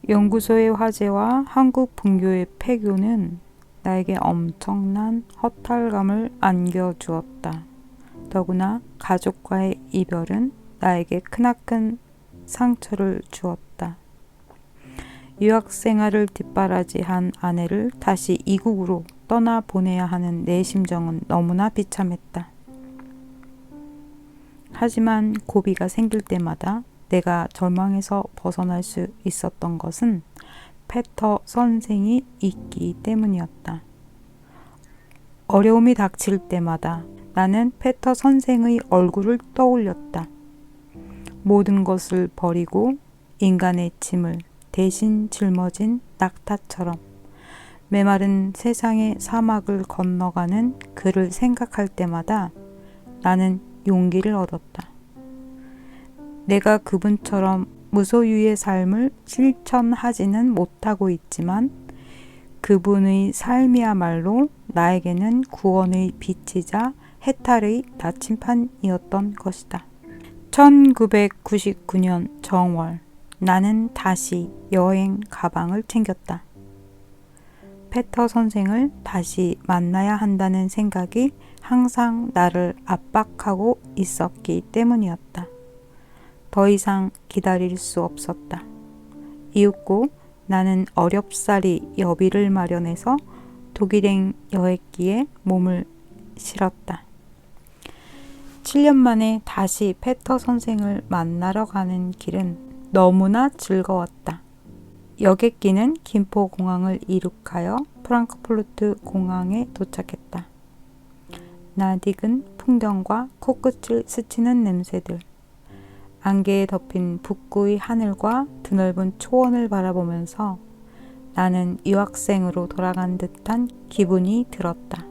연구소의 화재와 한국 분교의 폐교는 나에게 엄청난 허탈감을 안겨주었다. 더구나 가족과의 이별은 나에게 크나큰 상처를 주었다. 유학 생활을 뒷바라지한 아내를 다시 이국으로 떠나보내야 하는 내 심정은 너무나 비참했다. 하지만 고비가 생길 때마다 내가 절망에서 벗어날 수 있었던 것은 페터 선생이 있기 때문이었다. 어려움이 닥칠 때마다 나는 페터 선생의 얼굴을 떠올렸다. 모든 것을 버리고 인간의 짐을 대신 짊어진 낙타처럼 메마른 세상의 사막을 건너가는 그를 생각할 때마다 나는 용기를 얻었다. 내가 그분처럼 무소유의 삶을 실천하지는 못하고 있지만 그분의 삶이야말로 나에게는 구원의 빛이자 해탈의 나침판이었던 것이다. 1999년 정월, 나는 다시 여행 가방을 챙겼다. 페터 선생을 다시 만나야 한다는 생각이 항상 나를 압박하고 있었기 때문이었다. 더 이상 기다릴 수 없었다. 이윽고 나는 어렵사리 여비를 마련해서 독일행 여행기에 몸을 실었다. 7년 만에 다시 페터 선생을 만나러 가는 길은 너무나 즐거웠다. 여객기는 김포공항을 이륙하여 프랑크푸르트 공항에 도착했다. 낯익은 풍경과 코끝을 스치는 냄새들, 안개에 덮인 북구의 하늘과 드넓은 초원을 바라보면서 나는 유학생으로 돌아간 듯한 기분이 들었다.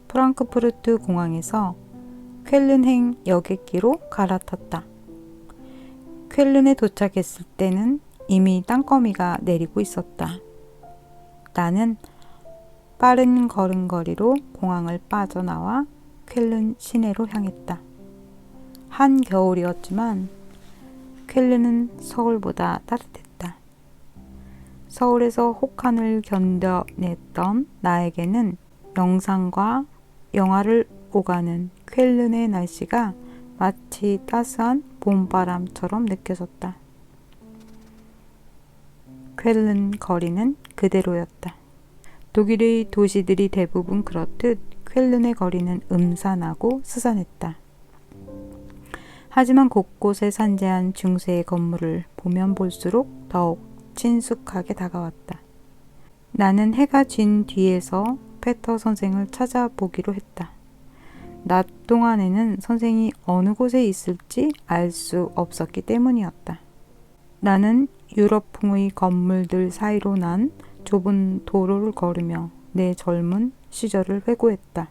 프랑크푸르트 공항에서 쾰른행 여객기로 갈아탔다. 쾰른에 도착했을 때는 이미 땅거미가 내리고 있었다. 나는 빠른 걸음걸이로 공항을 빠져나와 쾰른 시내로 향했다. 한겨울이었지만 쾰른은 서울보다 따뜻했다. 서울에서 혹한을 견뎌냈던 나에게는 영상과 영화를 오가는 쾰른의 날씨가 마치 따스한 봄바람처럼 느껴졌다. 쾰른 거리는 그대로였다. 독일의 도시들이 대부분 그렇듯 쾰른의 거리는 음산하고 스산했다. 하지만 곳곳에 산재한 중세의 건물을 보면 볼수록 더욱 친숙하게 다가왔다. 나는 해가 진 뒤에서 페터 선생을 찾아보기로 했다. 낮 동안에는 선생이 어느 곳에 있을지 알 수 없었기 때문이었다. 나는 유럽풍의 건물들 사이로 난 좁은 도로를 걸으며 내 젊은 시절을 회고했다.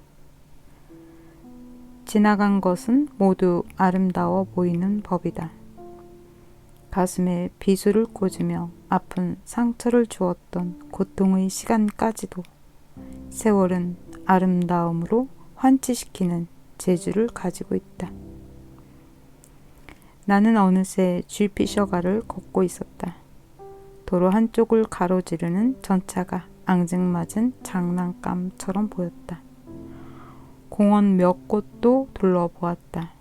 지나간 것은 모두 아름다워 보이는 법이다. 가슴에 비수를 꽂으며 아픈 상처를 주었던 고통의 시간까지도 세월은 아름다움으로 환치시키는 재주를 가지고 있다. 나는 어느새 쥐피셔가를 걷고 있었다. 도로 한쪽을 가로지르는 전차가 앙증맞은 장난감처럼 보였다. 공원 몇 곳도 둘러보았다.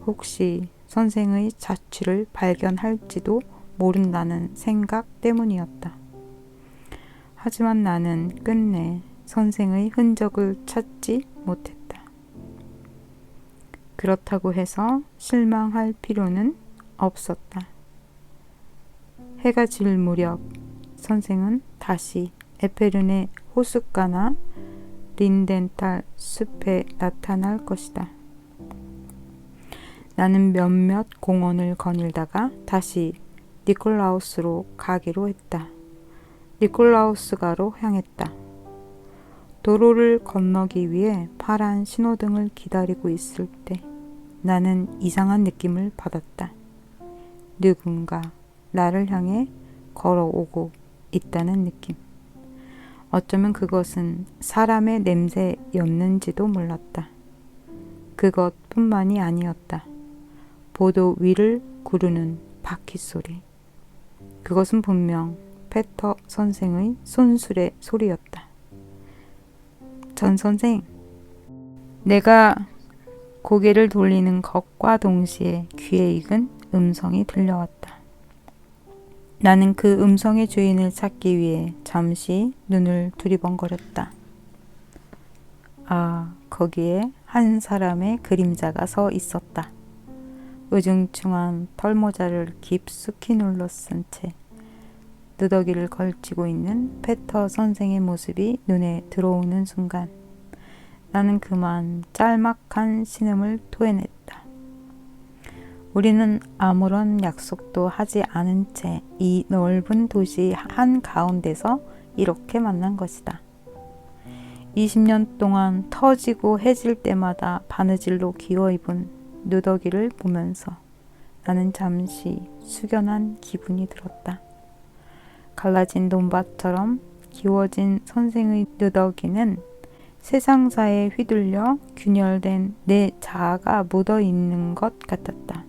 혹시 선생의 자취를 발견할지도 모른다는 생각 때문이었다. 하지만 나는 끝내 선생의 흔적을 찾지 못했다. 그렇다고 해서 실망할 필요는 없었다. 해가 질 무렵 선생은 다시 에페른의 호숫가나 린덴탈 숲에 나타날 것이다. 나는 몇몇 공원을 거닐다가 다시 니콜라우스로 가기로 했다. 니콜라우스가로 향했다. 도로를 건너기 위해 파란 신호등을 기다리고 있을 때 나는 이상한 느낌을 받았다. 누군가 나를 향해 걸어오고 있다는 느낌. 어쩌면 그것은 사람의 냄새였는지도 몰랐다. 그것뿐만이 아니었다. 보도 위를 구르는 바퀴 소리. 그것은 분명 페터 선생의 손수레 소리였다. 전 선생, 내가 고개를 돌리는 것과 동시에 귀에 익은 음성이 들려왔다. 나는 그 음성의 주인을 찾기 위해 잠시 눈을 두리번거렸다. 아, 거기에 한 사람의 그림자가 서 있었다. 우중충한 털모자를 깊숙이 눌러쓴 채 누더기를 걸치고 있는 페터 선생의 모습이 눈에 들어오는 순간 나는 그만 짤막한 신음을 토해냈다. 우리는 아무런 약속도 하지 않은 채 이 넓은 도시 한가운데서 이렇게 만난 것이다. 20년 동안 터지고 해질 때마다 바느질로 기워입은 누더기를 보면서 나는 잠시 숙연한 기분이 들었다. 갈라진 논밭처럼 기워진 선생의 누더기는 세상사에 휘둘려 균열된 내 자아가 묻어있는 것 같았다.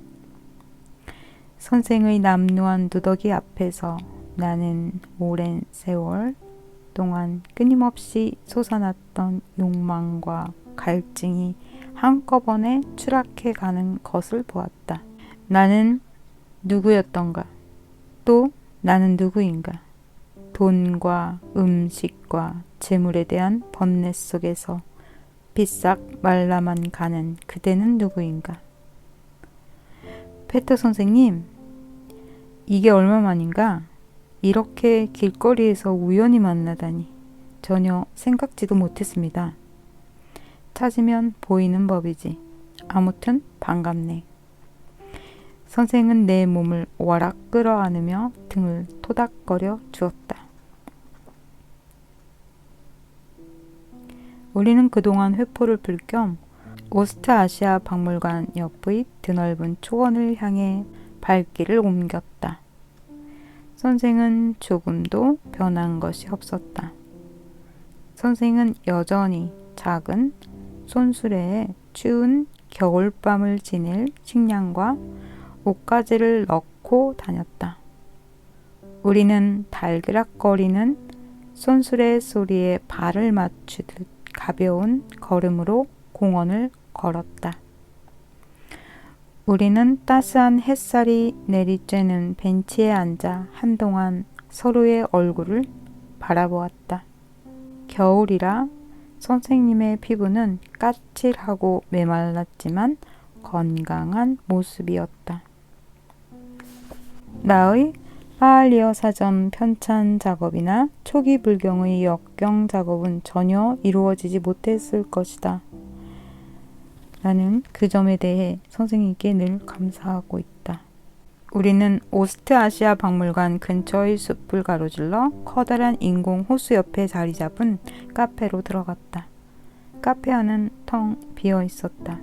선생의 남루한 누더기 앞에서 나는 오랜 세월 동안 끊임없이 솟아났던 욕망과 갈증이 한꺼번에 추락해 가는 것을 보았다. 나는 누구였던가? 또 나는 누구인가? 돈과 음식과 재물에 대한 번뇌 속에서 비싹 말라만 가는 그대는 누구인가? 페터 선생님, 이게 얼마만인가? 이렇게 길거리에서 우연히 만나다니 전혀 생각지도 못했습니다. 찾으면 보이는 법이지. 아무튼 반갑네. 선생은 내 몸을 와락 끌어안으며 등을 토닥거려 주었다. 우리는 그동안 회포를 풀 겸 오스트아시아 박물관 옆의 드넓은 초원을 향해 발길을 옮겼다. 선생은 조금도 변한 것이 없었다. 선생은 여전히 작은 손수레에 추운 겨울밤을 지낼 식량과 옷가지를 넣고 다녔다. 우리는 달그락거리는 손수레 소리에 발을 맞추듯 가벼운 걸음으로 공원을 걸었다. 우리는 따스한 햇살이 내리쬐는 벤치에 앉아 한동안 서로의 얼굴을 바라보았다. 겨울이라 선생님의 피부는 까칠하고 메말랐지만 건강한 모습이었다. 나의 파알리어 사전 편찬 작업이나 초기 불경의 역경 작업은 전혀 이루어지지 못했을 것이다. 나는 그 점에 대해 선생님께 늘 감사하고 있다. 우리는 오스트아시아 박물관 근처의 숲을 가로질러 커다란 인공 호수 옆에 자리 잡은 카페로 들어갔다. 카페 안은 텅 비어 있었다.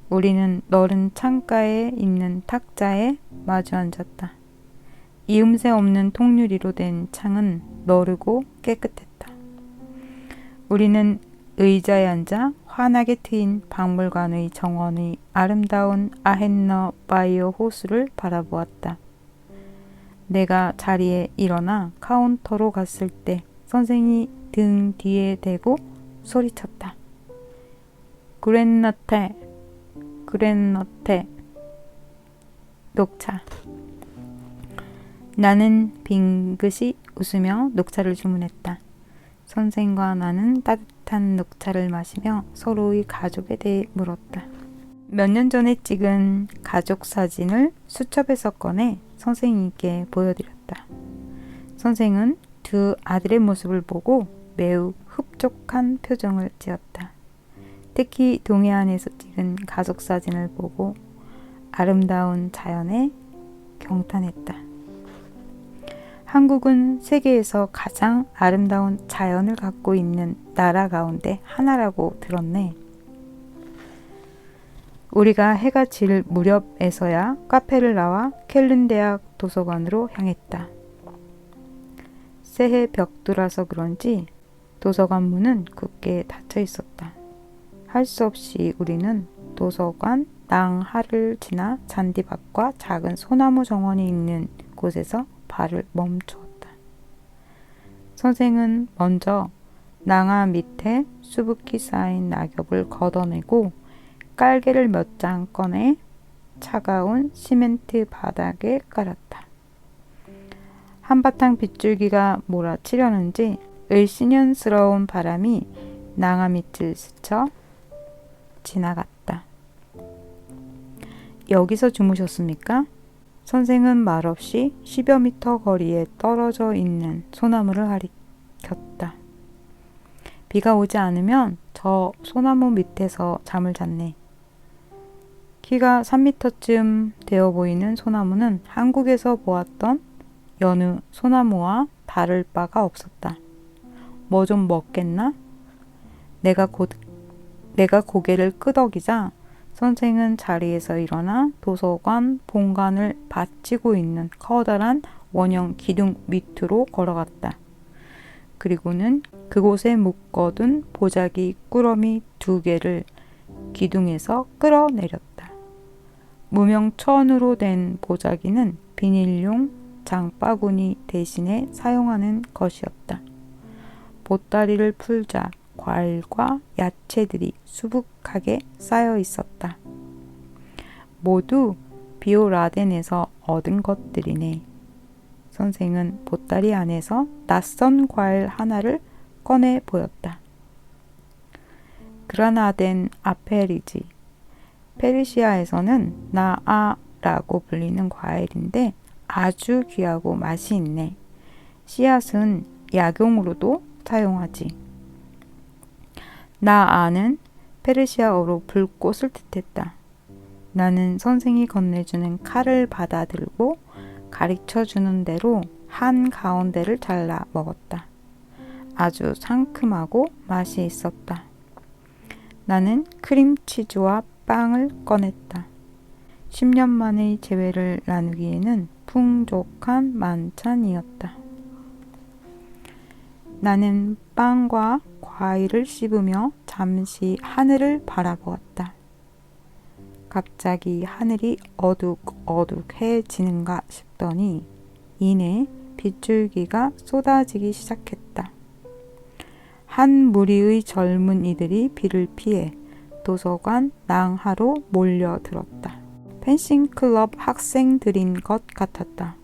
우리는 너른 창가에 있는 탁자에 마주 앉았다. 이음새 없는 통유리로 된 창은 너르고 깨끗했다. 우리는 의자에 앉아 환하게 트인 박물관의 정원의 아름다운 아헨너 바이어 호수를 바라보았다. 내가 자리에 일어나 카운터로 갔을 때 선생이 등 뒤에 대고 소리쳤다. 그랜너테, 그랜너테, 녹차. 나는 빙긋이 웃으며 녹차를 주문했다. 선생과 나는 따뜻한 녹차를 마시며 서로의 가족에 대해 물었다. 몇 년 전에 찍은 가족 사진을 수첩에서 꺼내 선생님께 보여드렸다. 선생은 두 아들의 모습을 보고 매우 흡족한 표정을 지었다. 특히 동해안에서 찍은 가족 사진을 보고 아름다운 자연에 경탄했다. 한국은 세계에서 가장 아름다운 자연을 갖고 있는 나라 가운데 하나라고 들었네. 우리가 해가 질 무렵에서야 카페를 나와 켈른 대학 도서관으로 향했다. 새해 벽두라서 그런지 도서관 문은 굳게 닫혀 있었다. 할 수 없이 우리는 도서관 낭하를 지나 잔디밭과 작은 소나무 정원이 있는 곳에서 발을 멈추었다. 선생은 먼저 낭아 밑에 수북히 쌓인 낙엽을 걷어내고 깔개를 몇 장 꺼내 차가운 시멘트 바닥에 깔았다. 한바탕 빗줄기가 몰아치려는지 을씨년스러운 바람이 낭아 밑을 스쳐 지나갔다. 여기서 주무셨습니까? 선생은 말없이 10여 미터 거리에 떨어져 있는 소나무를 가리켰다. 비가 오지 않으면 저 소나무 밑에서 잠을 잤네. 키가 3미터쯤 되어 보이는 소나무는 한국에서 보았던 여느 소나무와 다를 바가 없었다. 뭐 좀 먹겠나? 내가 고개를 끄덕이자 선생은 자리에서 일어나 도서관 본관을 받치고 있는 커다란 원형 기둥 밑으로 걸어갔다. 그리고는 그곳에 묶어둔 보자기 꾸러미 2개를 기둥에서 끌어내렸다. 무명천으로 된 보자기는 비닐용 장바구니 대신에 사용하는 것이었다. 보따리를 풀자 과일과 야채들이 수북하게 쌓여 있었다. 모두 비오라덴에서 얻은 것들이네. 선생은 보따리 안에서 낯선 과일 하나를 꺼내 보였다. 그라나덴 아페리지. 페르시아에서는 나아라고 불리는 과일인데 아주 귀하고 맛이 있네. 씨앗은 약용으로도 사용하지. 나아는 페르시아어로 불꽃을 뜻했다. 나는 선생이 건네주는 칼을 받아들고 가르쳐주는 대로 한 가운데를 잘라 먹었다. 아주 상큼하고 맛이 있었다. 나는 크림치즈와 빵을 꺼냈다. 10년 만의 재회를 나누기에는 풍족한 만찬이었다. 나는 빵과 과일을 씹으며 잠시 하늘을 바라보았다. 갑자기 하늘이 어둑어둑해지는가 싶더니 이내 빗줄기가 쏟아지기 시작했다. 한 무리의 젊은이들이 비를 피해 도서관 낭하로 몰려들었다. 펜싱클럽 학생들인 것 같았다.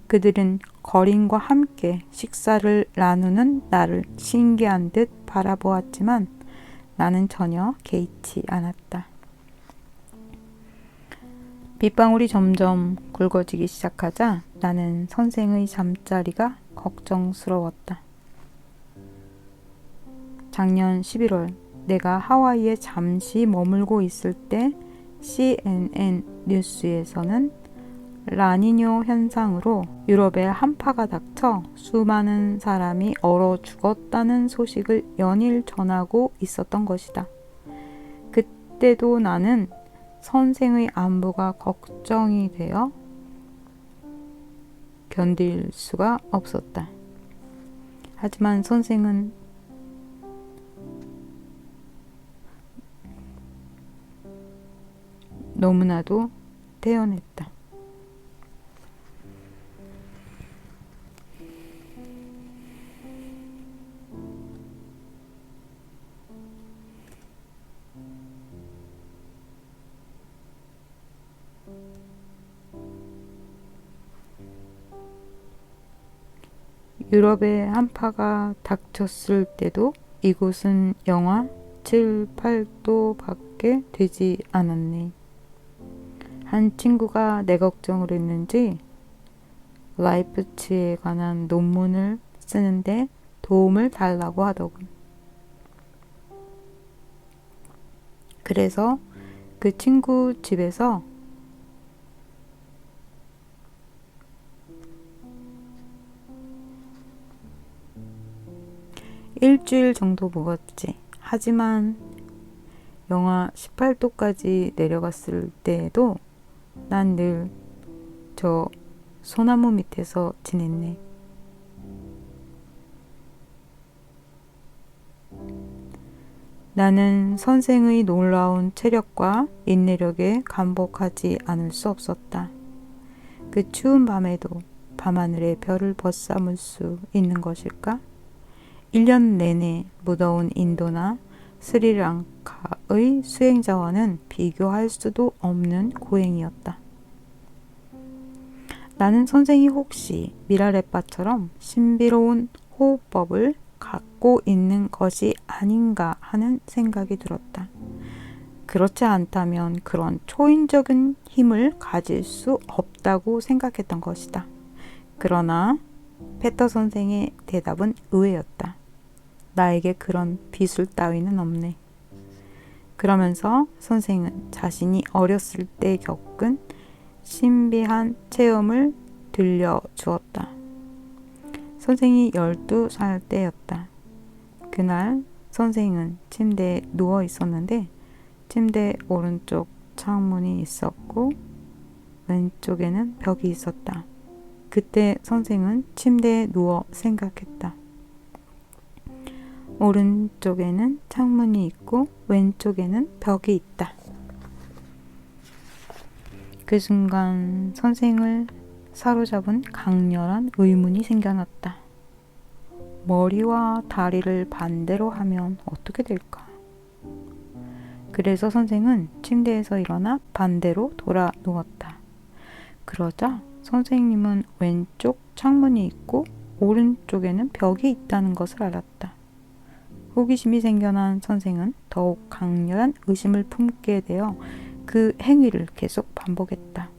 그들은 거린과 함께 식사를 나누는 나를 신기한 듯 바라보았지만 나는 전혀 개의치 않았다. 빗방울이 점점 굵어지기 시작하자 나는 선생의 잠자리가 걱정스러웠다. 작년 11월 내가 하와이에 잠시 머물고 있을 때 CNN 뉴스에서는 라니뇨 현상으로 유럽에 한파가 닥쳐 수많은 사람이 얼어 죽었다는 소식을 연일 전하고 있었던 것이다. 그때도 나는 선생의 안부가 걱정이 되어 견딜 수가 없었다. 하지만 선생은 너무나도 태연했다. 유럽에 한파가 닥쳤을 때도 이곳은 영하 7, 8도 밖에 되지 않았네. 한 친구가 내 걱정을 했는지 라이프치히에 관한 논문을 쓰는데 도움을 달라고 하더군. 그래서 그 친구 집에서 일주일 정도 묵었지. 하지만 영하 18도까지 내려갔을 때에도 난 늘 저 소나무 밑에서 지냈네. 나는 선생의 놀라운 체력과 인내력에 감복하지 않을 수 없었다. 그 추운 밤에도 밤하늘의 별을 벗삼을 수 있는 것일까? 1년 내내 무더운 인도나 스리랑카의 수행자와는 비교할 수도 없는 고행이었다. 나는 선생이 혹시 미라레빠처럼 신비로운 호흡법을 갖고 있는 것이 아닌가 하는 생각이 들었다. 그렇지 않다면 그런 초인적인 힘을 가질 수 없다고 생각했던 것이다. 그러나 페터 선생의 대답은 의외였다. 나에게 그런 비술 따위는 없네. 그러면서 선생은 자신이 어렸을 때 겪은 신비한 체험을 들려주었다. 선생이 12살 때였다. 그날 선생은 침대에 누워 있었는데 침대 오른쪽 창문이 있었고 왼쪽에는 벽이 있었다. 그때 선생은 침대에 누워 생각했다. 오른쪽에는 창문이 있고 왼쪽에는 벽이 있다. 그 순간 선생을 사로잡은 강렬한 의문이 생겨났다. 머리와 다리를 반대로 하면 어떻게 될까? 그래서 선생은 침대에서 일어나 반대로 돌아 누웠다. 그러자 선생님은 왼쪽 창문이 있고 오른쪽에는 벽이 있다는 것을 알았다. 호기심이 생겨난 선생은 더욱 강렬한 의심을 품게 되어 그 행위를 계속 반복했다.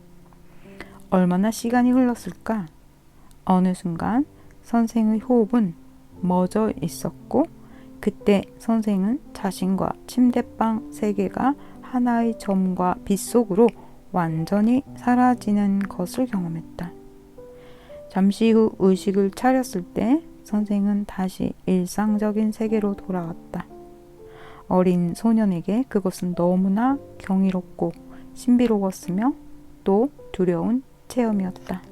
얼마나 시간이 흘렀을까? 어느 순간 선생의 호흡은 멎어 있었고 그때 선생은 자신과 침대방 세계가 하나의 점과 빛 속으로 완전히 사라지는 것을 경험했다. 잠시 후 의식을 차렸을 때 선생은 다시 일상적인 세계로 돌아왔다. 어린 소년에게 그것은 너무나 경이롭고 신비로웠으며 또 두려운 체험이었다.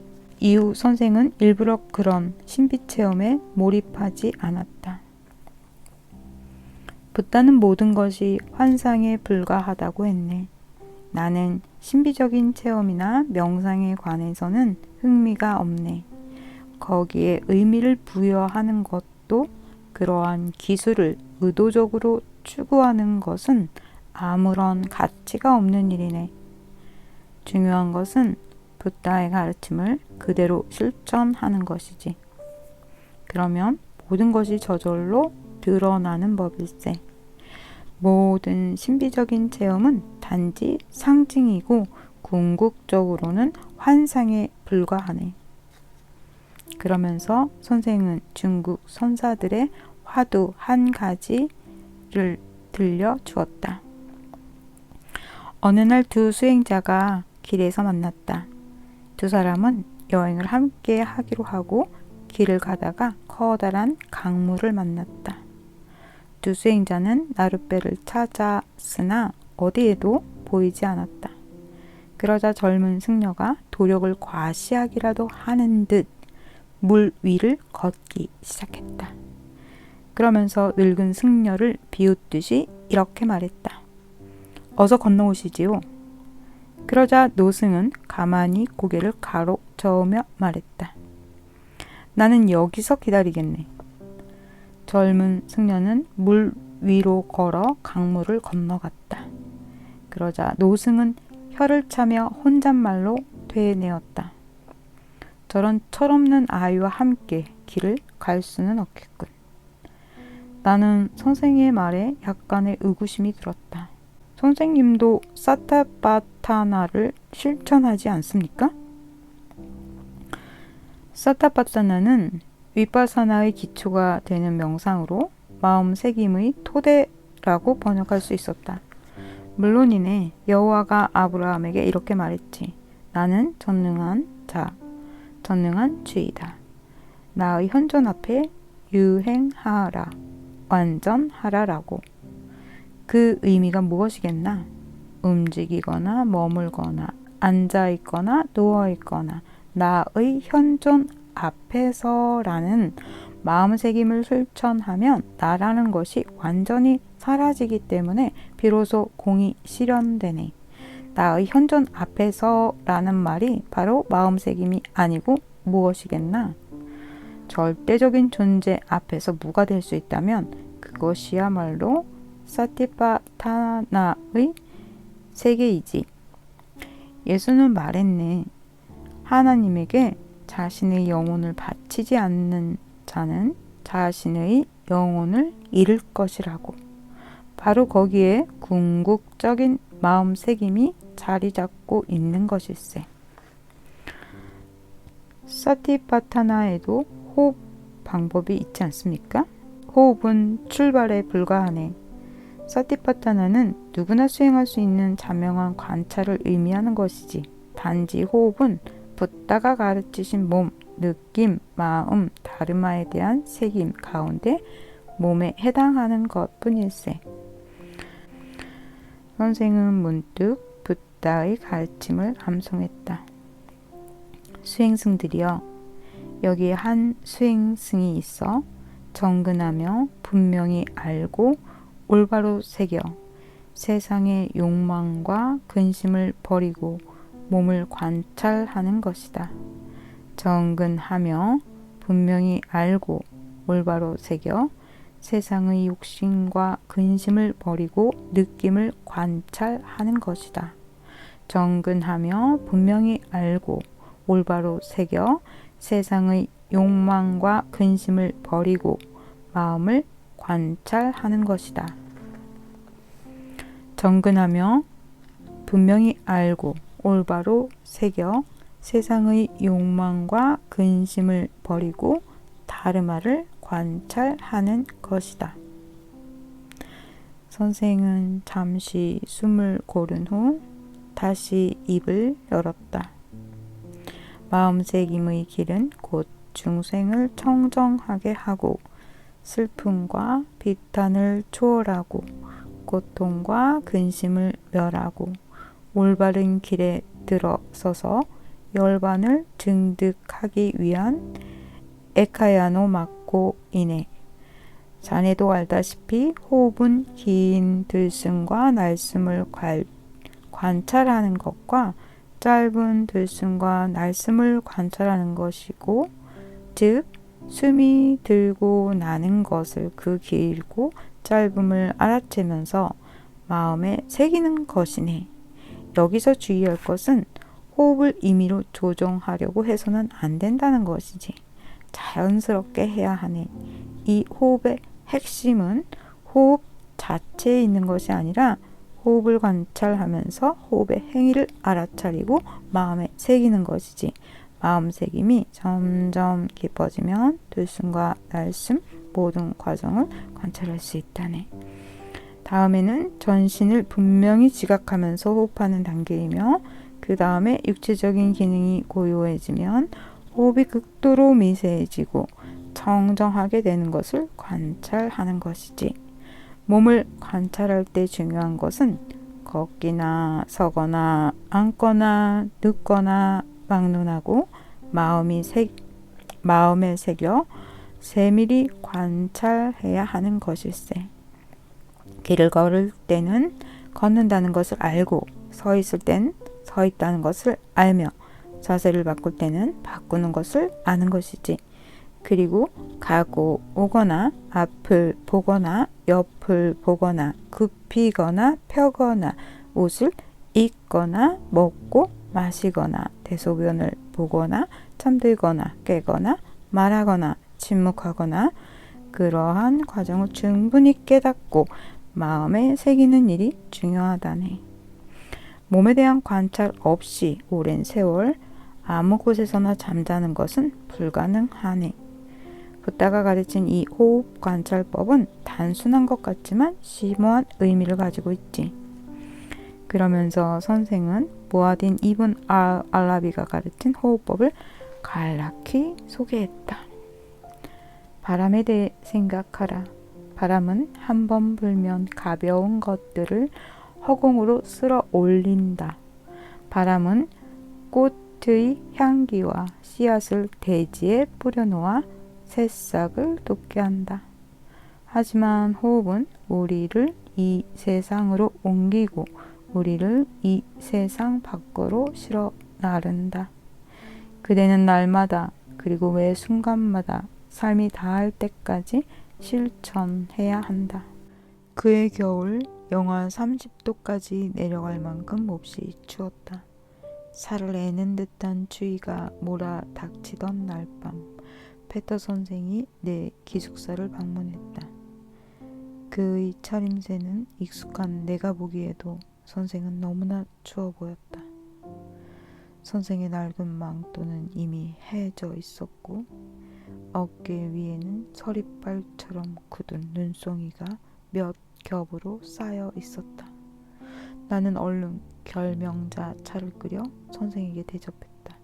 이후 선생은 일부러 그런 신비 체험에 몰입하지 않았다. 붓다는 모든 것이 환상에 불과하다고 했네. 나는 신비적인 체험이나 명상에 관해서는 흥미가 없네. 거기에 의미를 부여하는 것도 그러한 기술을 의도적으로 추구하는 것은 아무런 가치가 없는 일이네. 중요한 것은 붓다의 가르침을 그대로 실천하는 것이지. 그러면 모든 것이 저절로 드러나는 법일세. 모든 신비적인 체험은 단지 상징이고 궁극적으로는 환상에 불과하네. 그러면서 선생은 중국 선사들의 화두 한 가지를 들려주었다. 어느 날 두 수행자가 길에서 만났다. 두 사람은 여행을 함께 하기로 하고 길을 가다가 커다란 강물을 만났다. 두 수행자는 나룻배를 찾았으나 어디에도 보이지 않았다. 그러자 젊은 승려가 도력을 과시하기라도 하는 듯 물 위를 걷기 시작했다. 그러면서 늙은 승려를 비웃듯이 이렇게 말했다. 어서 건너오시지요. 그러자 노승은 가만히 고개를 가로저으며 말했다. 나는 여기서 기다리겠네. 젊은 승려는 물 위로 걸어 강물을 건너갔다. 그러자 노승은 혀를 차며 혼잣말로 되뇌었다. 저런 철없는 아이와 함께 길을 갈 수는 없겠군. 나는 선생의 말에 약간의 의구심이 들었다. 선생님도 사타파타나를 실천하지 않습니까? 사타파타나는 위파사나의 기초가 되는 명상으로 마음 새김의 토대라고 번역할 수 있었다. 물론이네. 여호와가 아브라함에게 이렇게 말했지. 나는 전능한 자, 전능한 주이다. 나의 현존 앞에 유행하라, 완전하라라고. 그 의미가 무엇이겠나? 움직이거나 머물거나 앉아있거나 누워있거나 나의 현존 앞에서라는 마음새김을 실천하면 나라는 것이 완전히 사라지기 때문에 비로소 공이 실현되네. 나의 현존 앞에서라는 말이 바로 마음새김이 아니고 무엇이겠나? 절대적인 존재 앞에서 무가 될 수 있다면 그것이야말로 사티파타나의 세계이지. 예수는 말했네. 하나님에게 자신의 영혼을 바치지 않는 자는 자신의 영혼을 잃을 것이라고. 바로 거기에 궁극적인 마음새김이 자리 잡고 있는 것일세. 사티파타나에도 호흡 방법이 있지 않습니까? 호흡은 출발에 불과하네. 사티파타나는 누구나 수행할 수 있는 자명한 관찰을 의미하는 것이지. 단지 호흡은 붓다가 가르치신 몸, 느낌, 마음, 다르마에 대한 새김 가운데 몸에 해당하는 것뿐일세. 선생은 문득 붓다의 가르침을 암송했다. 수행승들이여, 여기에 한 수행승이 있어 정근하며 분명히 알고 올바로 새겨 세상의 욕망과 근심을 버리고 몸을 관찰하는 것이다. 정근하며 분명히 알고 올바로 새겨 세상의 욕심과 근심을 버리고 느낌을 관찰하는 것이다. 정근하며 분명히 알고 올바로 새겨 세상의 욕망과 근심을 버리고 마음을 관찰하는 것이다. 정근하며 분명히 알고 올바로 새겨 세상의 욕망과 근심을 버리고 다르마를 관찰하는 것이다. 선생은 잠시 숨을 고른 후 다시 입을 열었다. 마음새김의 길은 곧 중생을 청정하게 하고 슬픔과 비탄을 초월하고 고통과 근심을 멸하고 올바른 길에 들어서서 열반을 증득하기 위한 에카야노 마코이네. 자네도 알다시피 호흡은 긴 들숨과 날숨을 관찰하는 것과 짧은 들숨과 날숨을 관찰하는 것이고, 즉 숨이 들고 나는 것을 그 길고 짧음을 알아채면서 마음에 새기는 것이네. 여기서 주의할 것은 호흡을 임의로 조정하려고 해서는 안 된다는 것이지. 자연스럽게 해야 하네. 이 호흡의 핵심은 호흡 자체에 있는 것이 아니라 호흡을 관찰하면서 호흡의 행위를 알아차리고 마음에 새기는 것이지. 마음 새김이 점점 깊어지면 들숨과 날숨 모든 과정을 관찰할 수 있다네. 다음에는 전신을 분명히 지각하면서 호흡하는 단계이며, 그 다음에 육체적인 기능이 고요해지면 호흡이 극도로 미세해지고 청정하게 되는 것을 관찰하는 것이지. 몸을 관찰할 때 중요한 것은 걷기나 서거나 앉거나 눕거나 막론하고 마음에 새겨 세밀히 관찰해야 하는 것일세. 길을 걸을 때는 걷는다는 것을 알고, 서 있을 땐 서 있다는 것을 알며, 자세를 바꿀 때는 바꾸는 것을 아는 것이지. 그리고 가고 오거나 앞을 보거나 옆을 보거나 굽히거나 펴거나 옷을 입거나 먹고 마시거나 대소변을 보거나 잠들거나 깨거나 말하거나 침묵하거나 그러한 과정을 충분히 깨닫고 마음에 새기는 일이 중요하다네. 몸에 대한 관찰 없이 오랜 세월 아무 곳에서나 잠자는 것은 불가능하네. 붓다가 가르친 이 호흡 관찰법은 단순한 것 같지만 심오한 의미를 가지고 있지. 그러면서 선생은 무아딘 이븐 알라비가 가르친 호흡법을 간략히 소개했다. 바람에 대해 생각하라. 바람은 한 번 불면 가벼운 것들을 허공으로 쓸어 올린다. 바람은 꽃의 향기와 씨앗을 대지에 뿌려놓아 새싹을 돋게 한다. 하지만 호흡은 우리를 이 세상으로 옮기고 우리를 이 세상 밖으로 실어 나른다. 그대는 날마다 그리고 매 순간마다 삶이 다할 때까지 실천해야 한다. 그해 겨울 영하 30도까지 내려갈 만큼 몹시 추웠다. 살을 애는 듯한 추위가 몰아닥치던 날밤, 페터 선생이 내 기숙사를 방문했다. 그의 차림새는 익숙한 내가 보기에도 선생은 너무나 추워 보였다. 선생의 낡은 망토는 이미 해져 있었고 어깨 위에는 서리빨처럼 굳은 눈송이가 몇 겹으로 쌓여 있었다. 나는 얼른 결명자 차를 끓여 선생에게 대접했다.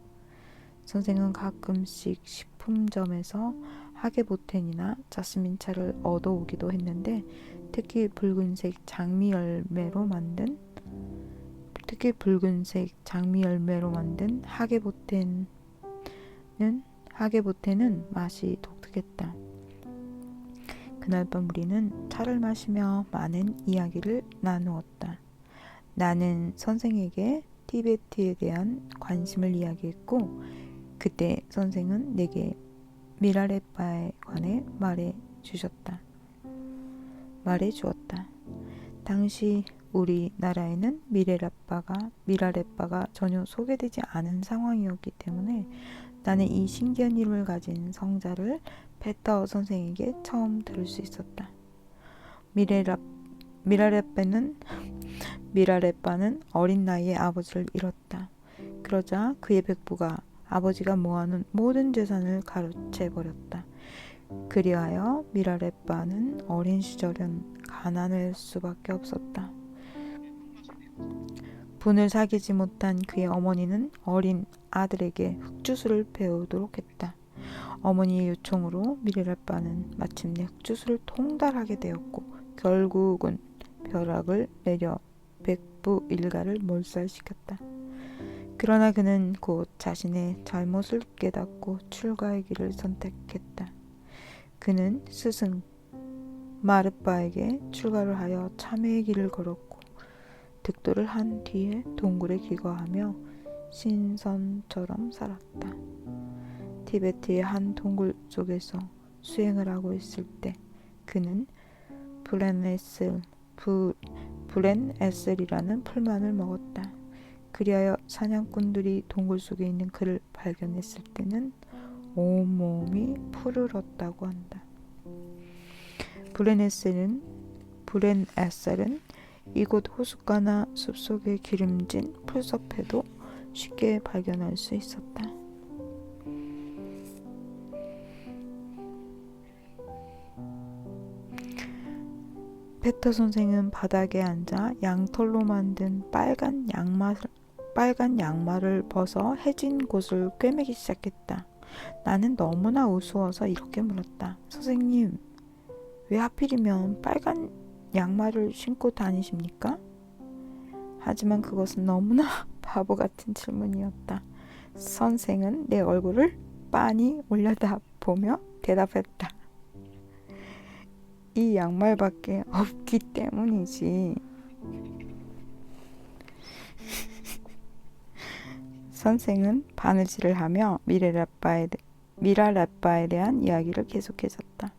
선생은 가끔씩 식품점에서 하게보텐이나 자스민 차를 얻어오기도 했는데 특히 붉은색 장미 열매로 만든 하게보텐은 맛이 독특했다. 그날 밤 우리는 차를 마시며 많은 이야기를 나누었다. 나는 선생에게 티베트에 대한 관심을 이야기했고 그때 선생은 내게 미라레빠에 관해 말해주었다. 당시 우리나라에는 미라레빠가 전혀 소개되지 않은 상황이었기 때문에 나는 이 신기한 이름을 가진 성자를 페터 선생에게 처음 들을 수 있었다. 미라레빠는 어린 나이에 아버지를 잃었다. 그러자 그의 백부가 아버지가 모아놓은 모든 재산을 가로채버렸다. 그리하여 미라레빠는 어린 시절은 가난할 수밖에 없었다. 분을 사귀지 못한 그의 어머니는 어린 아들에게 흑주술을 배우도록 했다. 어머니의 요청으로 미라레빠는 마침내 흑주술을 통달하게 되었고 결국은 벼락을 내려 백부 일가를 몰살시켰다. 그러나 그는 곧 자신의 잘못을 깨닫고 출가의 길을 선택했다. 그는 스승 마르빠에게 출가를 하여 참회의 길을 걸었고 득도를 한 뒤에 동굴에 기거하며 신선처럼 살았다. 티베트의 한 동굴 속에서 수행을 하고 있을 때 그는 브렌에셀이라는 풀만을 먹었다. 그리하여 사냥꾼들이 동굴 속에 있는 그를 발견했을 때는 온몸이 푸르렀다고 한다. 브렌에셀은 이곳 호숫가나 숲속의 기름진 풀숲에도 쉽게 발견할 수 있었다. 페터 선생은 바닥에 앉아 양털로 만든 빨간 양말을 벗어 해진 곳을 꿰매기 시작했다. 나는 너무나 우스워서 이렇게 물었다. 선생님, 왜 하필이면 빨간 양말을 신고 다니십니까? 하지만 그것은 너무나 바보 같은 질문이었다. 선생은 내 얼굴을 빤히 올려다보며 대답했다. 이 양말밖에 없기 때문이지. 선생은 바느질을 하며 미라레빠에 대한 이야기를 계속해줬다.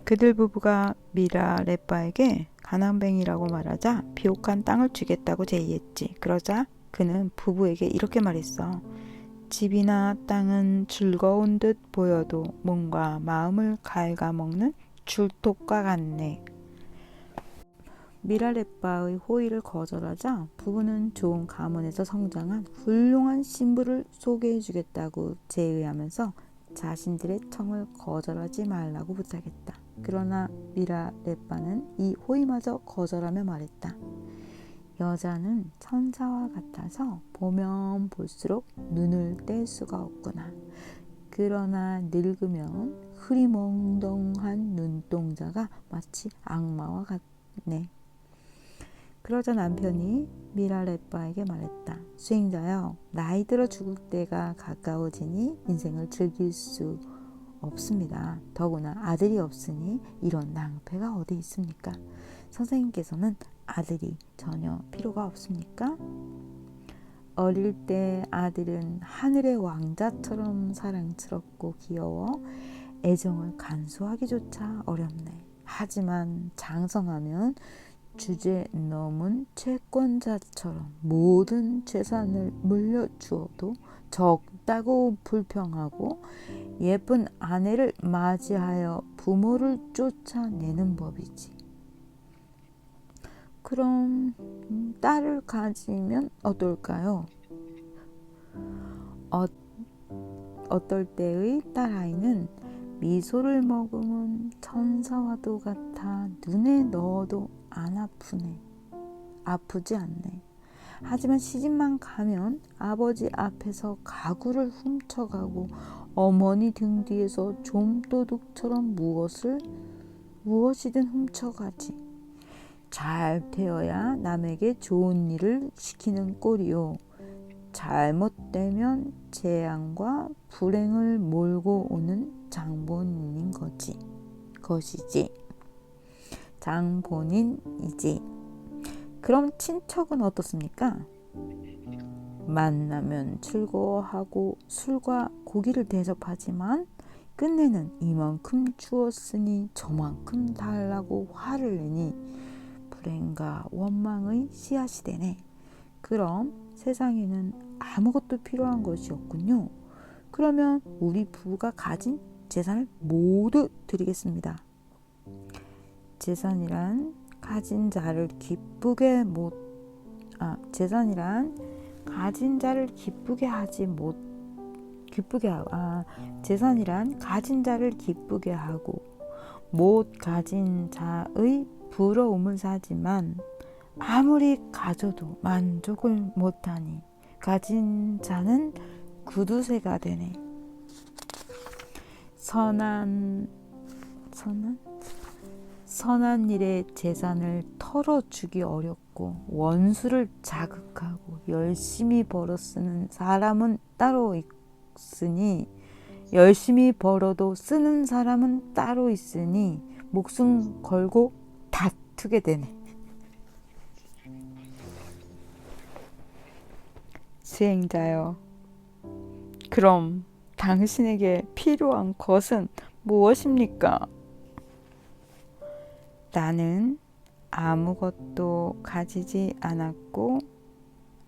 그들 부부가 미라레빠에게 가난뱅이라고 말하자 비옥한 땅을 주겠다고 제의했지. 그러자 그는 부부에게 이렇게 말했어. 집이나 땅은 즐거운 듯 보여도 몸과 마음을 갉아먹는 줄톱과 같네. 미라레빠의 호의를 거절하자 부부는 좋은 가문에서 성장한 훌륭한 신부를 소개해주겠다고 제의하면서 자신들의 청을 거절하지 말라고 부탁했다. 그러나 미라레빠는 이 호의마저 거절하며 말했다. 여자는 천사와 같아서 보면 볼수록 눈을 뗄 수가 없구나. 그러나 늙으면 흐리멍덩한 눈동자가 마치 악마와 같네. 그러자 남편이 미라레빠에게 말했다. 수행자여, 나이 들어 죽을 때가 가까워지니 인생을 즐길 수 없습니다. 더구나 아들이 없으니 이런 낭패가 어디 있습니까? 선생님께서는 아들이 전혀 필요가 없습니까? 어릴 때 아들은 하늘의 왕자처럼 사랑스럽고 귀여워 애정을 간수하기조차 어렵네. 하지만 장성하면 주제 넘은 채권자처럼 모든 재산을 물려주어도 적다고 불평하고 예쁜 아내를 맞이하여 부모를 쫓아내는 법이지. 그럼 딸을 가지면 어떨까요? 어떨 때의 딸아이는 미소를 머금은 천사와도 같아 눈에 넣어도 안 아프지 않네. 하지만 시집만 가면 아버지 앞에서 가구를 훔쳐가고 어머니 등 뒤에서 좀도둑처럼 무엇이든 훔쳐가지. 잘 되어야 남에게 좋은 일을 시키는 꼴이요. 잘못되면 재앙과 불행을 몰고 오는 장본인인 것이지. 장본인이지. 그럼 친척은 어떻습니까? 만나면 즐거워하고 술과 고기를 대접하지만 끝내는 이만큼 주었으니 저만큼 달라고 화를 내니 불행과 원망의 씨앗이 되네. 그럼 세상에는 아무것도 필요한 것이 없군요. 그러면 우리 부부가 가진 재산을 모두 드리겠습니다. 재산이란 가진 자를 기쁘게 하고 못 가진 자의 부러움을 사지만 아무리 가져도 만족을 못하니 가진 자는 구두쇠가 되네. 선한 일에 재산을 털어주기 어렵고 원수를 자극하고 열심히 벌어 쓰는 사람은 따로 있으니 열심히 벌어도 쓰는 사람은 따로 있으니 목숨 걸고 다투게 되네. 수행자여, 그럼 당신에게 필요한 것은 무엇입니까? 나는 아무것도 가지지 않았고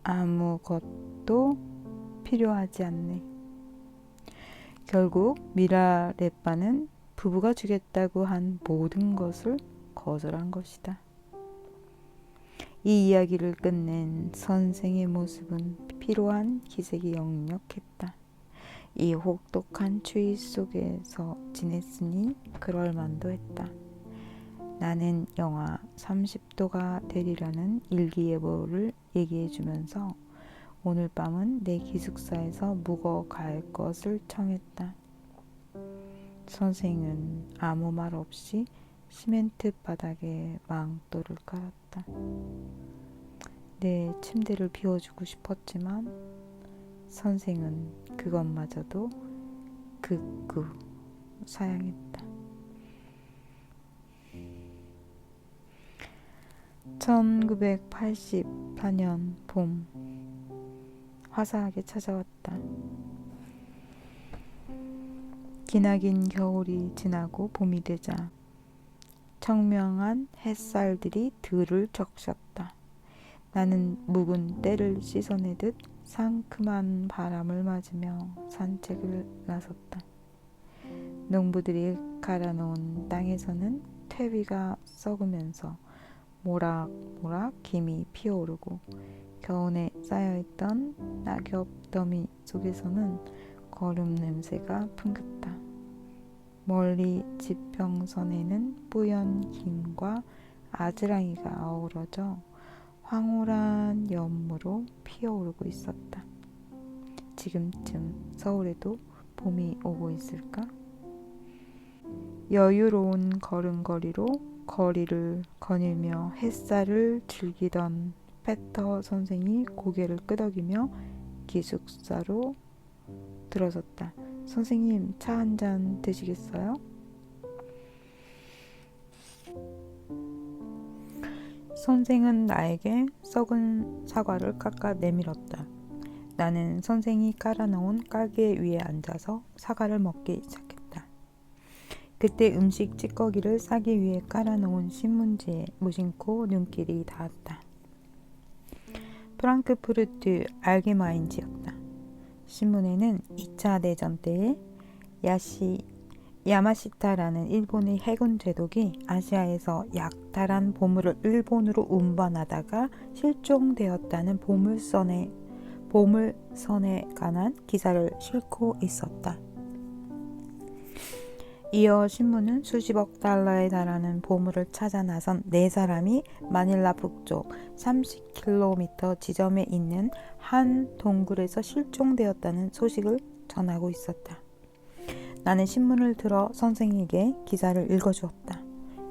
아무것도 필요하지 않네. 결국 미라레빠는 부부가 주겠다고 한 모든 것을 거절한 것이다. 이 이야기를 끝낸 선생의 모습은 피로한 기색이 역력했다. 이 혹독한 추위 속에서 지냈으니 그럴만도 했다. 나는 영하 30도가 되리라는 일기예보를 얘기해주면서 오늘 밤은 내 기숙사에서 묵어 갈 것을 청했다. 선생은 아무 말 없이 시멘트 바닥에 망토를 깔았다. 내 침대를 비워주고 싶었지만 선생은 그것마저도 극구 사양했다. 1984년 봄, 화사하게 찾아왔다. 기나긴 겨울이 지나고 봄이 되자 청명한 햇살들이 들을 적셨다. 나는 묵은 때를 씻어내듯 상큼한 바람을 맞으며 산책을 나섰다. 농부들이 갈아놓은 땅에서는 퇴비가 썩으면서 모락모락 김이 피어오르고 겨우내 쌓여있던 낙엽 더미 속에서는 거름 냄새가 풍겼다. 멀리 지평선에는 뿌연 김과 아지랑이가 어우러져 황홀한 연무로 피어오르고 있었다. 지금쯤 서울에도 봄이 오고 있을까? 여유로운 걸음걸이로 거리를 거닐며 햇살을 즐기던 페터 선생이 고개를 끄덕이며 기숙사로 들어섰다. 선생님, 차 한 잔 드시겠어요? 선생은 나에게 썩은 사과를 깎아 내밀었다. 나는 선생이 깔아놓은 깔개 위에 앉아서 사과를 먹기 시작했다. 그때 음식 찌꺼기를 싸기 위해 깔아놓은 신문지에 무심코 눈길이 닿았다. 프랑크푸르트 알게마인지였다. 신문에는 2차 대전 때에 야마시타라는 일본의 해군 제독이 아시아에서 약탈한 보물을 일본으로 운반하다가 실종되었다는 보물선에 관한 기사를 싣고 있었다. 이어 신문은 수십억 달러에 달하는 보물을 찾아 나선 4사람이 마닐라 북쪽 30km 지점에 있는 한 동굴에서 실종되었다는 소식을 전하고 있었다. 나는 신문을 들어 선생에게 기사를 읽어주었다.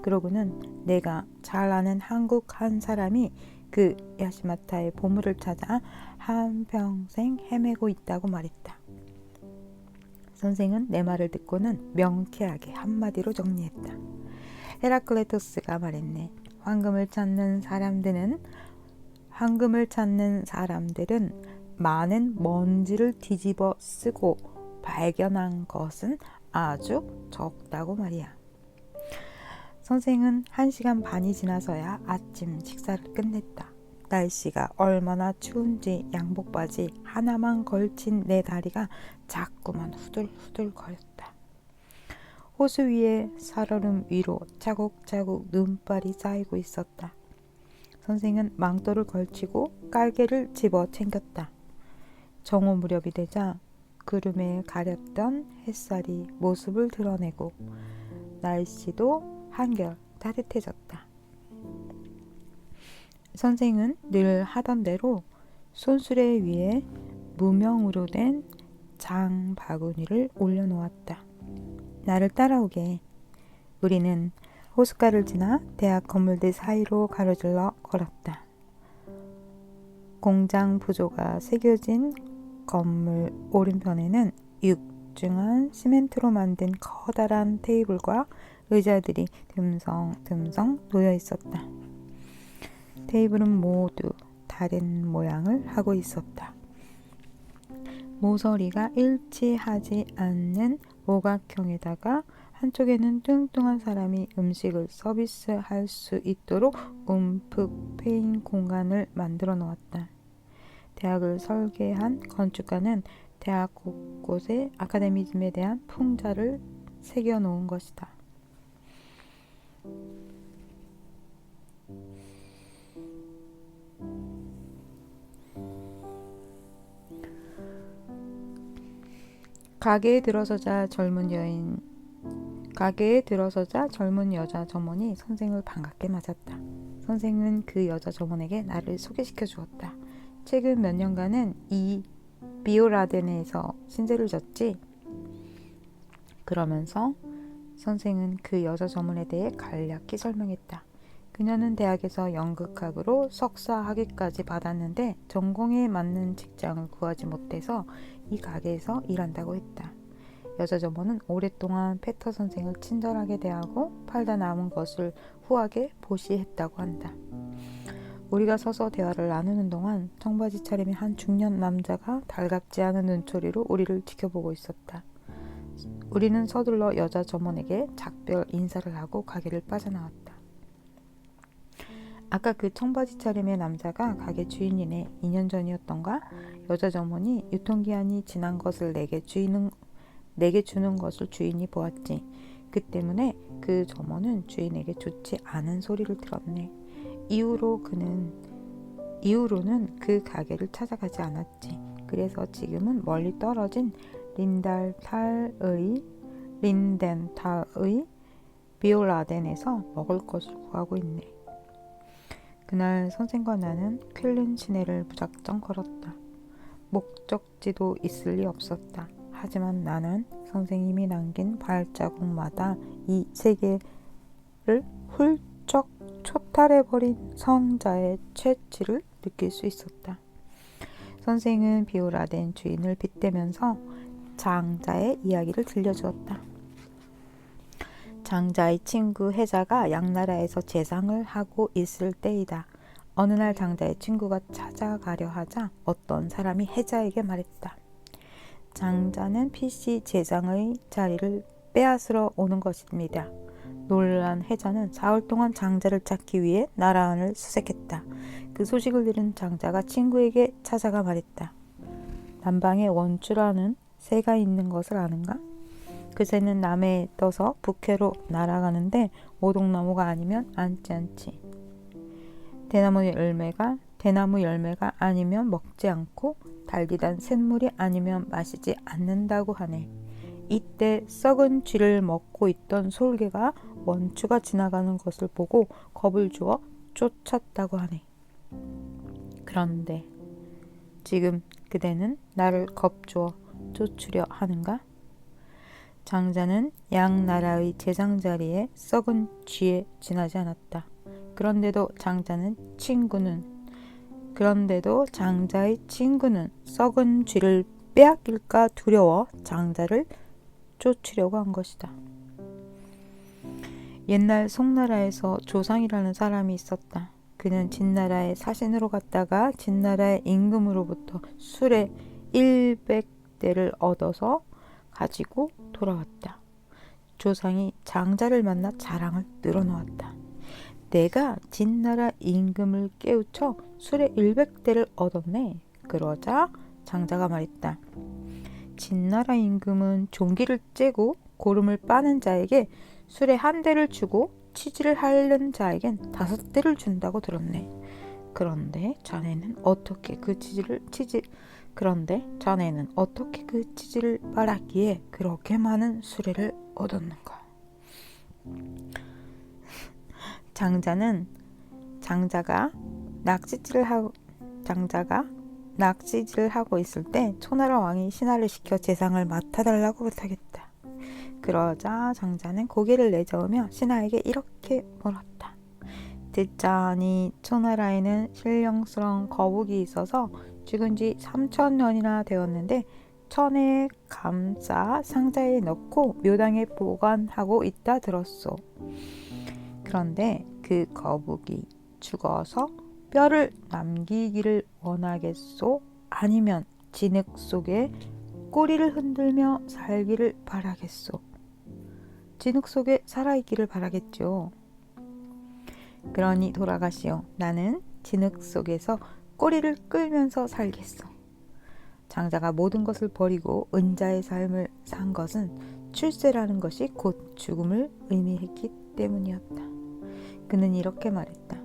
그러고는 내가 잘 아는 한국 한 사람이 그 야시마타의 보물을 찾아 한평생 헤매고 있다고 말했다. 선생은 내 말을 듣고는 명쾌하게 한마디로 정리했다. 헤라클레토스가 말했네. 황금을 찾는 사람들은 많은 먼지를 뒤집어 쓰고 발견한 것은 아주 적다고 말이야. 선생은 1시간 반이 지나서야 아침 식사를 끝냈다. 날씨가 얼마나 추운지 양복바지 하나만 걸친 내 다리가 자꾸만 후들후들 거렸다. 호수 위에 살얼음 위로 차곡차곡 눈발이 쌓이고 있었다. 선생은 망토를 걸치고 깔개를 집어 챙겼다. 정오 무렵이 되자 구름에 가렸던 햇살이 모습을 드러내고 날씨도 한결 따뜻해졌다. 선생은 늘 하던 대로 손수레 위에 무명으로 된 장바구니를 올려놓았다. 나를 따라오게. 우리는 호숫가를 지나 대학 건물들 사이로 가로질러 걸었다. 공장 부조가 새겨진 건물 오른편에는 육중한 시멘트로 만든 커다란 테이블과 의자들이 듬성듬성 놓여 있었다. 테이블은 모두 다른 모양을 하고 있었다. 모서리가 일치하지 않는 오각형에다가 한쪽에는 뚱뚱한 사람이 음식을 서비스할 수 있도록 움푹 패인 공간을 만들어 놓았다. 대학을 설계한 건축가는 대학 곳곳에 아카데미즘에 대한 풍자를 새겨 놓은 것이다. 가게에 들어서자 젊은 여자 점원이 선생을 반갑게 맞았다. 선생은 그 여자 점원에게 나를 소개시켜 주었다. 최근 몇 년간은 이 비오라덴에서 신세를 졌지? 그러면서 선생은 그 여자 점원에 대해 간략히 설명했다. 그녀는 대학에서 연극학으로 석사 학위까지 받았는데 전공에 맞는 직장을 구하지 못해서 이 가게에서 일한다고 했다. 여자 점원은 오랫동안 페터 선생을 친절하게 대하고 팔다 남은 것을 후하게 보시했다고 한다. 우리가 서서 대화를 나누는 동안 청바지 차림의 한 중년 남자가 달갑지 않은 눈초리로 우리를 지켜보고 있었다. 우리는 서둘러 여자 점원에게 작별 인사를 하고 가게를 빠져나왔다. 아까 그 청바지 차림의 남자가 가게 주인이네. 2년 전이었던가? 여자 점원이 유통기한이 지난 것을 내게 주는 것을 주인이 보았지. 그 때문에 그 점원은 주인에게 좋지 않은 소리를 들었네. 이후로는 그 가게를 찾아가지 않았지. 그래서 지금은 멀리 떨어진 린덴탈의 비올라덴에서 먹을 것을 구하고 있네. 그날 선생과 나는 퀼른 시내를 무작정 걸었다. 목적지도 있을 리 없었다. 하지만 나는 선생님이 남긴 발자국마다 이 세계를 훌쩍 초탈해버린 성자의 채취를 느낄 수 있었다. 선생은 비오라덴 주인을 빗대면서 장자의 이야기를 들려주었다. 장자의 친구 해자가 양나라에서 재상을 하고 있을 때이다. 어느 날 장자의 친구가 찾아가려 하자 어떤 사람이 해자에게 말했다. 장자는 PC 제장의 자리를 빼앗으러 오는 것입니다. 놀란 해자는 사흘 동안 장자를 찾기 위해 나라 안을 수색했다. 그 소식을 들은 장자가 친구에게 찾아가 말했다. 남방에 원추라는 새가 있는 것을 아는가? 그 새는 남해에 떠서 북해로 날아가는데 오동나무가 아니면 앉지 않지. 대나무 열매가 아니면 먹지 않고 달기단 샘물이 아니면 마시지 않는다고 하네. 이때 썩은 쥐를 먹고 있던 솔개가 원추가 지나가는 것을 보고 겁을 주어 쫓았다고 하네. 그런데 지금 그대는 나를 겁주어 쫓으려 하는가? 장자는 양 나라의 제장 자리에 썩은 쥐에 지나지 않았다. 그런데도 장자의 친구는 썩은 쥐를 빼앗길까 두려워 장자를 쫓으려고 한 것이다. 옛날 송나라에서 조상이라는 사람이 있었다. 그는 진나라의 사신으로 갔다가 진나라의 임금으로부터 수레 100대를 얻어서 가지고 돌아왔다. 조상이 장자를 만나 자랑을 늘어놓았다. 내가 진나라 임금을 깨우쳐 수레 100대를 얻었네. 그러자 장자가 말했다. 진나라 임금은 종기를 째고 고름을 빠는 자에게 수레 1대를 주고 치질을 하려는 자에겐 5대를 준다고 들었네. 그런데 자네는 어떻게 그 치질을 빨았기에 그렇게 많은 수레를 얻었는가? 장자가 낚시질을 하고 있을 때 초나라 왕이 신하를 시켜 제상을 맡아달라고 부탁했다. 그러자 장자는 고개를 내저으며 신하에게 이렇게 물었다. 듣자니 초나라에는 신령스러운 거북이 있어서 죽은 지 3000년이나 되었는데 천에 감싸 상자에 넣고 묘당에 보관하고 있다 들었소. 그런데 그 거북이 죽어서 뼈를 남기기를 원하겠소? 아니면 진흙 속에 꼬리를 흔들며 살기를 바라겠소? 진흙 속에 살아있기를 바라겠죠. 그러니 돌아가시오. 나는 진흙 속에서 꼬리를 끌면서 살겠소. 장자가 모든 것을 버리고 은자의 삶을 산 것은 출세라는 것이 곧 죽음을 의미했기 때문이었다. 그는 이렇게 말했다.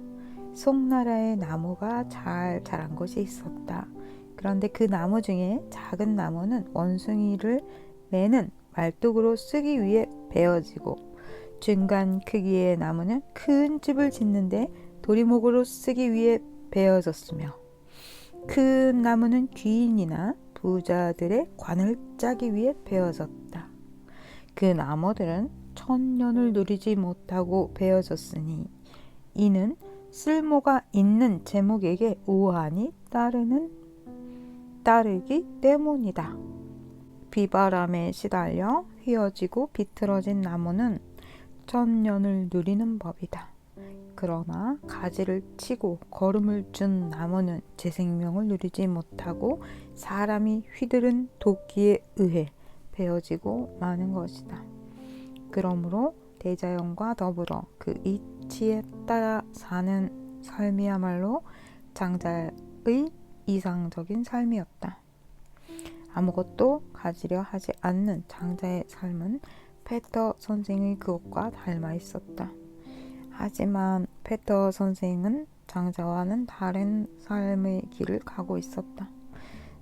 송나라에 나무가 잘 자란 곳이 있었다. 그런데 그 나무 중에 작은 나무는 원숭이를 매는 말뚝으로 쓰기 위해 베어지고 중간 크기의 나무는 큰 집을 짓는데 도리목으로 쓰기 위해 베어졌으며 큰 나무는 귀인이나 부자들의 관을 짜기 위해 베어졌다. 그 나무들은 1000년을 누리지 못하고 베어졌으니 이는 쓸모가 있는 제목에게 우환이 따르기 때문이다. 비바람에 시달려 휘어지고 비틀어진 나무는 1000년을 누리는 법이다. 그러나 가지를 치고 거름을 준 나무는 제 생명을 누리지 못하고 사람이 휘두른 도끼에 의해 베어지고 마는 것이다. 그러므로 대자연과 더불어 그 이치에 따라 사는 삶이야말로 장자의 이상적인 삶이었다. 아무것도 가지려 하지 않는 장자의 삶은 페터 선생의 그것과 닮아 있었다. 하지만 페터 선생은 장자와는 다른 삶의 길을 가고 있었다.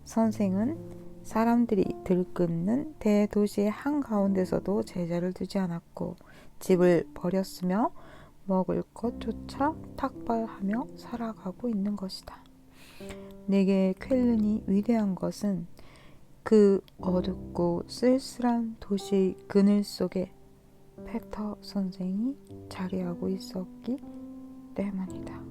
선생은 사람들이 들끓는 대도시의 한가운데서도 제자를 두지 않았고 집을 버렸으며 먹을 것조차 탁발하며 살아가고 있는 것이다. 내게 쾰른이 위대한 것은 그 어둡고 쓸쓸한 도시의 그늘 속에 페터 선생이 자리하고 있었기 때문이다.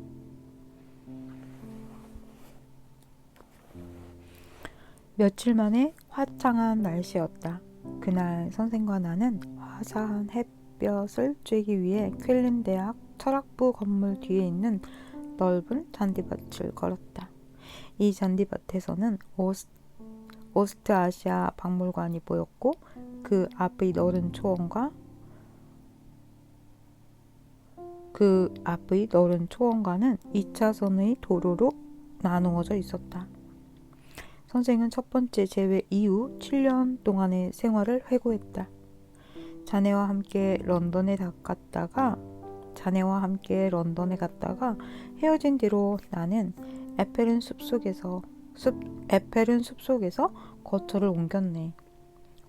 며칠 만에 화창한 날씨였다. 그날 선생과 나는 화사한 햇볕을 쬐기 위해 쾰른 대학 철학부 건물 뒤에 있는 넓은 잔디밭을 걸었다. 이 잔디밭에서는 오스트아시아 박물관이 보였고 그 앞의 너른 초원과는 2차선의 도로로 나누어져 있었다. 선생은 첫 번째 재회 이후 7년 동안의 생활을 회고했다. 자네와 함께 런던에 갔다가 헤어진 뒤로 나는 에펠은 숲속에서 거처를 옮겼네.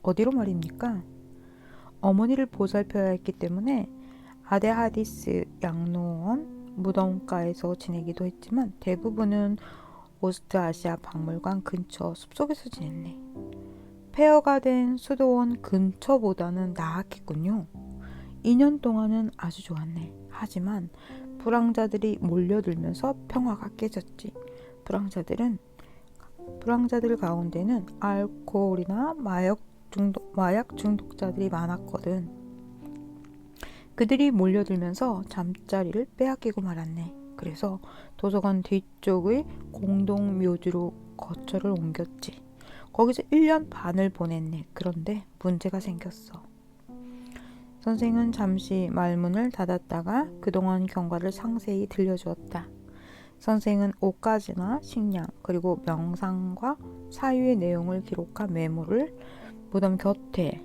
어디로 말입니까? 어머니를 보살펴야 했기 때문에 아데하디스 양로원 무덤가에서 지내기도 했지만 대부분은 오스트아시아 박물관 근처 숲속에서 지냈네. 폐허가 된 수도원 근처보다는 나았겠군요. 2년 동안은 아주 좋았네. 하지만 불황자들이 몰려들면서 평화가 깨졌지. 불황자들 가운데는 알코올이나 마약 중독자들이 많았거든. 그들이 몰려들면서 잠자리를 빼앗기고 말았네. 그래서 도서관 뒤쪽의 공동묘지로 거처를 옮겼지. 거기서 1년 반을 보냈네. 그런데 문제가 생겼어. 선생은 잠시 말문을 닫았다가 그동안 경과를 상세히 들려주었다. 선생은 옷가지나 식량 그리고 명상과 사유의 내용을 기록한 메모를 무덤 곁에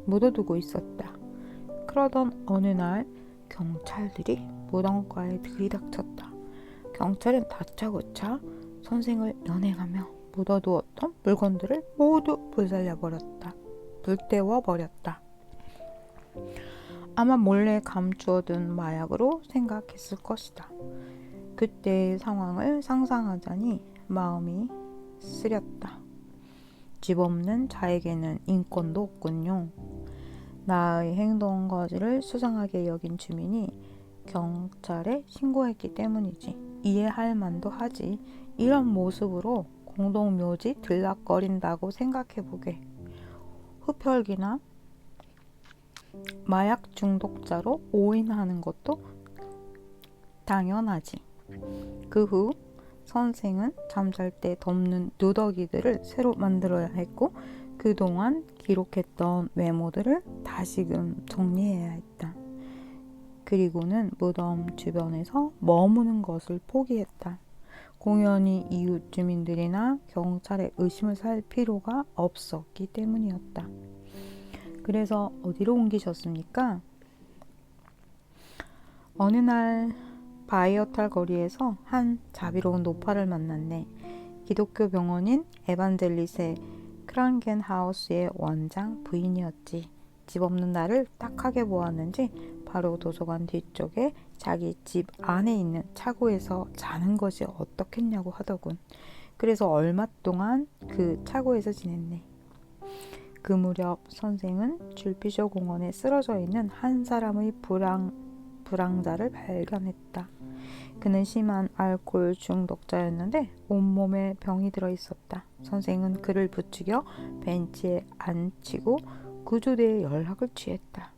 묻어두고 있었다. 그러던 어느 날 경찰들이 무덤가에 들이닥쳤다. 경찰은 다짜고짜 선생을 연행하며 묻어두었던 물건들을 모두 불태워버렸다. 아마 몰래 감추어둔 마약으로 생각했을 것이다. 그때의 상황을 상상하자니 마음이 쓰렸다. 집 없는 자에게는 인권도 없군요. 나의 행동 거지를 수상하게 여긴 주민이 경찰에 신고했기 때문이지. 이해할 만도 하지. 이런 모습으로 공동묘지 들락거린다고 생각해보게. 흡혈귀나 마약 중독자로 오인하는 것도 당연하지. 그 후 선생은 잠잘 때 덮는 누더기들을 새로 만들어야 했고 그동안 기록했던 메모들을 다시금 정리해야 했다. 그리고는 무덤 주변에서 머무는 것을 포기했다. 공연히 이웃 주민들이나 경찰의 의심을 살 필요가 없었기 때문이었다. 그래서 어디로 옮기셨습니까? 어느 날 바이어탈 거리에서 한 자비로운 노파를 만났네. 기독교 병원인 에반젤리세 크랑겐하우스의 원장 부인이었지. 집 없는 나를 딱하게 보았는지 바로 도서관 뒤쪽에 자기 집 안에 있는 차고에서 자는 것이 어떻겠냐고 하더군. 그래서 얼마 동안 그 차고에서 지냈네. 그 무렵 선생은 줄피쇼 공원에 쓰러져 있는 한 사람의 불황자를 발견했다. 그는 심한 알코올 중독자였는데 온몸에 병이 들어 있었다. 선생은 그를 부추겨 벤치에 앉히고 구조대에 연락을 취했다.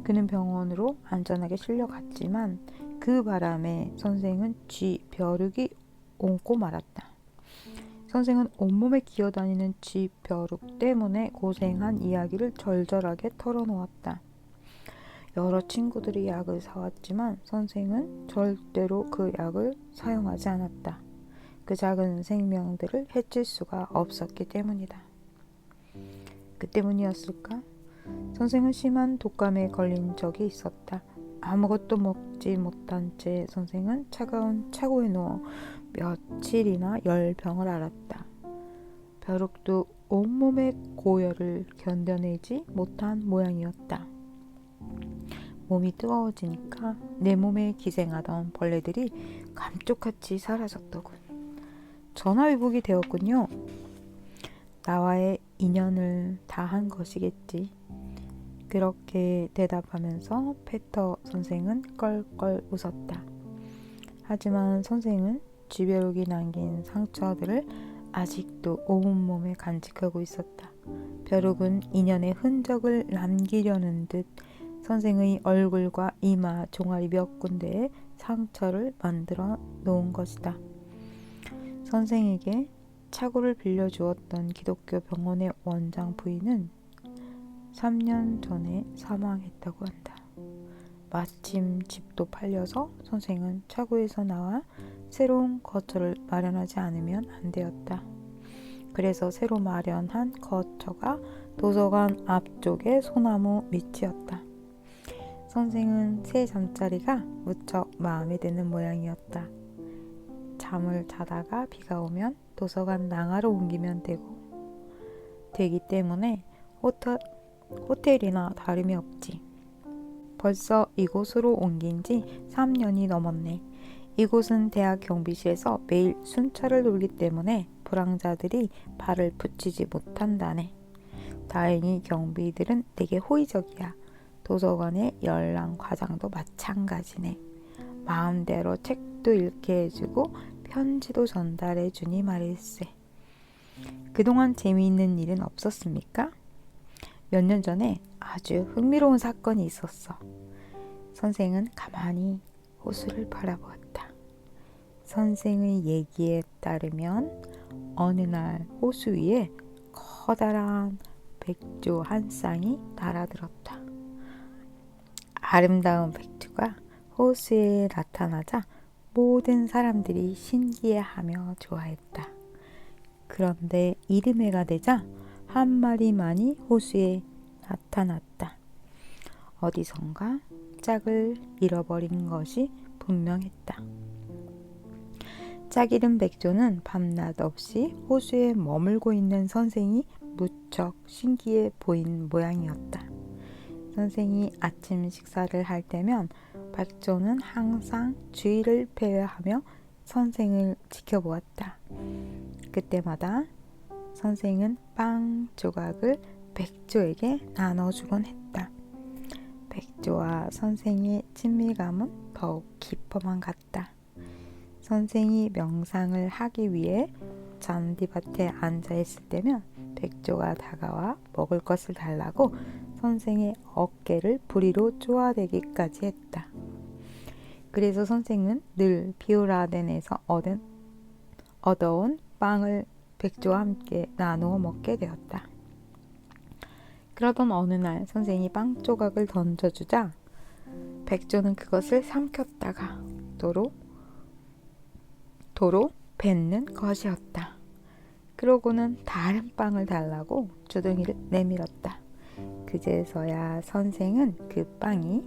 그는 병원으로 안전하게 실려갔지만 그 바람에 선생은 쥐벼룩이 옮고 말았다. 선생은 온몸에 기어다니는 쥐벼룩 때문에 고생한 이야기를 절절하게 털어놓았다. 여러 친구들이 약을 사왔지만 선생은 절대로 그 약을 사용하지 않았다. 그 작은 생명들을 해칠 수가 없었기 때문이다. 그 때문이었을까? 선생은 심한 독감에 걸린 적이 있었다. 아무것도 먹지 못한 채 선생은 차가운 차고에 누워 며칠이나 열병을 앓았다. 벼룩도 온몸의 고열을 견뎌내지 못한 모양이었다. 몸이 뜨거워지니까 내 몸에 기생하던 벌레들이 감쪽같이 사라졌더군. 전화위복이 되었군요. 나와의 인연을 다한 것이겠지. 그렇게 대답하면서 페터 선생은 껄껄 웃었다. 하지만 선생은 쥐벼룩이 남긴 상처들을 아직도 온몸에 간직하고 있었다. 벼룩은 인연의 흔적을 남기려는 듯 선생의 얼굴과 이마, 종아리 몇 군데에 상처를 만들어 놓은 것이다. 선생에게 차고를 빌려주었던 기독교 병원의 원장 부인은 3년 전에 사망했다고 한다. 마침 집도 팔려서 선생은 차고에서 나와 새로운 거처를 마련하지 않으면 안 되었다. 그래서 새로 마련한 거처가 도서관 앞쪽의 소나무 밑이었다. 선생은 새 잠자리가 무척 마음에 드는 모양이었다. 잠을 자다가 비가 오면 도서관 낭하로 옮기면 되기 때문에 호텔이나 다름이 없지. 벌써 이곳으로 옮긴 지 3년이 넘었네. 이곳은 대학 경비실에서 매일 순찰을 돌기 때문에 불황자들이 발을 붙이지 못한다네. 다행히 경비들은 되게 호의적이야. 도서관의 열람 과장도 마찬가지네. 마음대로 책도 읽게 해주고 편지도 전달해주니 말일세. 그동안 재미있는 일은 없었습니까? 몇 년 전에 아주 흥미로운 사건이 있었어. 선생은 가만히 호수를 바라보았다. 선생의 얘기에 따르면 어느 날 호수 위에 커다란 백조 한 쌍이 날아들었다. 아름다운 백조가 호수에 나타나자 모든 사람들이 신기해하며 좋아했다. 그런데 이듬해가 되자 한 마리만이 호수에 나타났다. 어디선가 짝을 잃어버린 것이 분명했다. 짝 잃은 백조는 밤낮 없이 호수에 머물고 있는 선생이 무척 신기해 보인 모양이었다. 선생이 아침 식사를 할 때면 백조는 항상 주의를 표하며 선생을 지켜보았다. 그때마다 선생은 빵 조각을 백조에게 나눠주곤 했다. 백조와 선생의 친밀감은 더욱 깊어만 갔다. 선생이 명상을 하기 위해 잔디밭에 앉아있을 때면 백조가 다가와 먹을 것을 달라고 선생의 어깨를 부리로 쪼아대기까지 했다. 그래서 선생은 늘 비오라덴에서 얻어온 빵을 백조와 함께 나누어 먹게 되었다. 그러던 어느 날 선생이 빵 조각을 던져주자 백조는 그것을 삼켰다가 도로 뱉는 것이었다. 그러고는 다른 빵을 달라고 주둥이를 내밀었다. 그제서야 선생은 그 빵이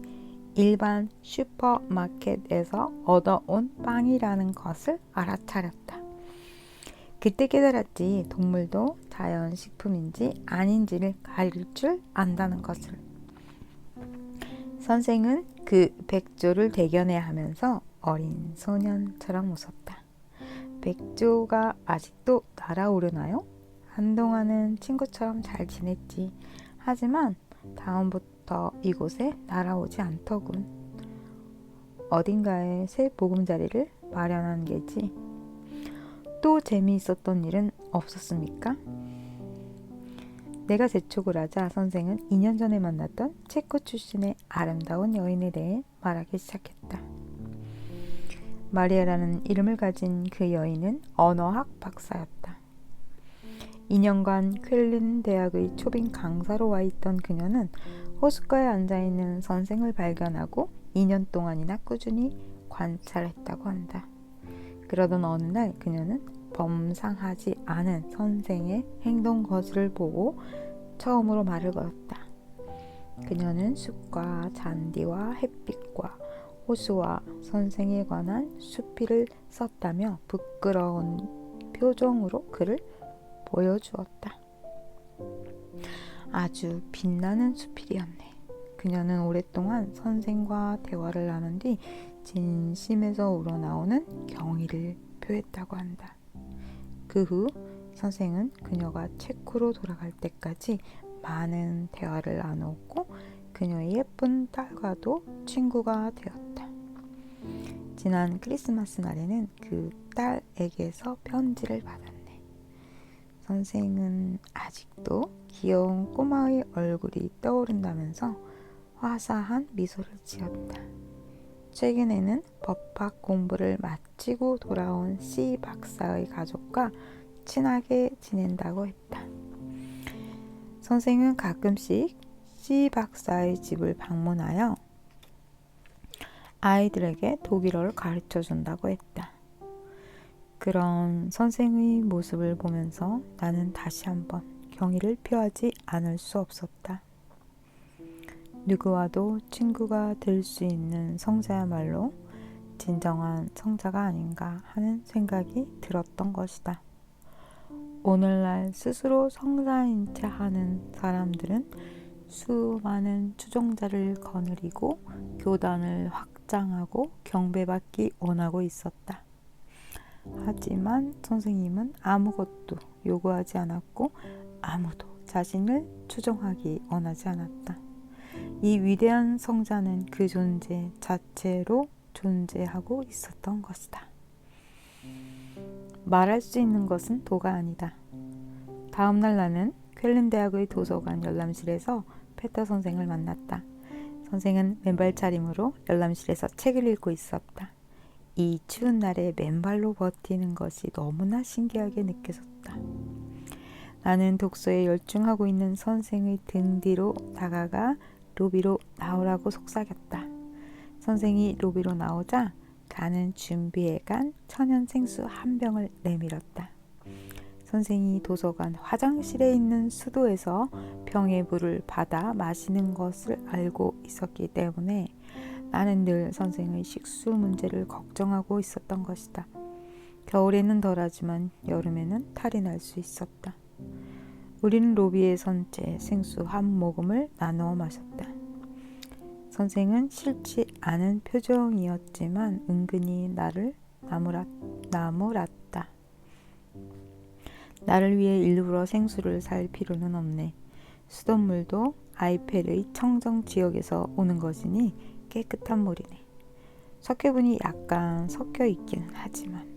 일반 슈퍼마켓에서 얻어온 빵이라는 것을 알아차렸다. 그때 깨달았지. 동물도 자연식품인지 아닌지를 가릴 줄 안다는 것을. 선생은 그 백조를 대견해 하면서 어린 소년처럼 웃었다. 백조가 아직도 날아오르나요? 한동안은 친구처럼 잘 지냈지. 하지만 다음부터 이곳에 날아오지 않더군. 어딘가에 새 보금자리를 마련한 게지. 또 재미있었던 일은 없었습니까? 내가 재촉을 하자 선생은 2년 전에 만났던 체코 출신의 아름다운 여인에 대해 말하기 시작했다. 마리아라는 이름을 가진 그 여인은 언어학 박사였다. 2년간 쾰른 대학의 초빙 강사로 와 있던 그녀는 호숫가에 앉아있는 선생을 발견하고 2년 동안이나 꾸준히 관찰했다고 한다. 그러던 어느 날 그녀는 범상하지 않은 선생의 행동 거지를 보고 처음으로 말을 걸었다. 그녀는 숲과 잔디와 햇빛과 호수와 선생에 관한 수필을 썼다며 부끄러운 표정으로 그를 보여주었다. 아주 빛나는 수필이었네. 그녀는 오랫동안 선생과 대화를 나눈 뒤 진심에서 우러나오는 경의를 표했다고 한다. 그 후 선생은 그녀가 체코로 돌아갈 때까지 많은 대화를 나누었고 그녀의 예쁜 딸과도 친구가 되었다. 지난 크리스마스 날에는 그 딸에게서 편지를 받았네. 선생은 아직도 귀여운 꼬마의 얼굴이 떠오른다면서 화사한 미소를 지었다. 최근에는 법학 공부를 마치고 돌아온 C 박사의 가족과 친하게 지낸다고 했다. 선생은 가끔씩 C 박사의 집을 방문하여 아이들에게 독일어를 가르쳐 준다고 했다. 그런 선생의 모습을 보면서 나는 다시 한번 경의를 표하지 않을 수 없었다. 누구와도 친구가 될 수 있는 성자야말로 진정한 성자가 아닌가 하는 생각이 들었던 것이다. 오늘날 스스로 성자인 체 하는 사람들은 수많은 추종자를 거느리고 교단을 확장하고 경배받기 원하고 있었다. 하지만 선생님은 아무것도 요구하지 않았고 아무도 자신을 추종하기 원하지 않았다. 이 위대한 성자는 그 존재 자체로 존재하고 있었던 것이다. 말할 수 있는 것은 도가 아니다. 다음날 나는 쾰른 대학의 도서관 열람실에서 페터 선생을 만났다. 선생은 맨발 차림으로 열람실에서 책을 읽고 있었다. 이 추운 날에 맨발로 버티는 것이 너무나 신기하게 느껴졌다. 나는 독서에 열중하고 있는 선생의 등 뒤로 다가가 로비로 나오라고 속삭였다. 선생이 로비로 나오자 가는 준비해간 천연생수 한 병을 내밀었다. 선생이 도서관 화장실에 있는 수도에서 병의 물을 받아 마시는 것을 알고 있었기 때문에 나는 늘 선생의 식수 문제를 걱정하고 있었던 것이다. 겨울에는 덜하지만 여름에는 탈이 날 수 있었다. 우리는 로비에 선 채 생수 한 모금을 나누어 마셨다. 선생은 싫지 않은 표정이었지만 은근히 나를 나무랐다. 나를 위해 일부러 생수를 살 필요는 없네. 수돗물도 아이펠의 청정 지역에서 오는 것이니 깨끗한 물이네. 석회분이 약간 섞여 있기는 하지만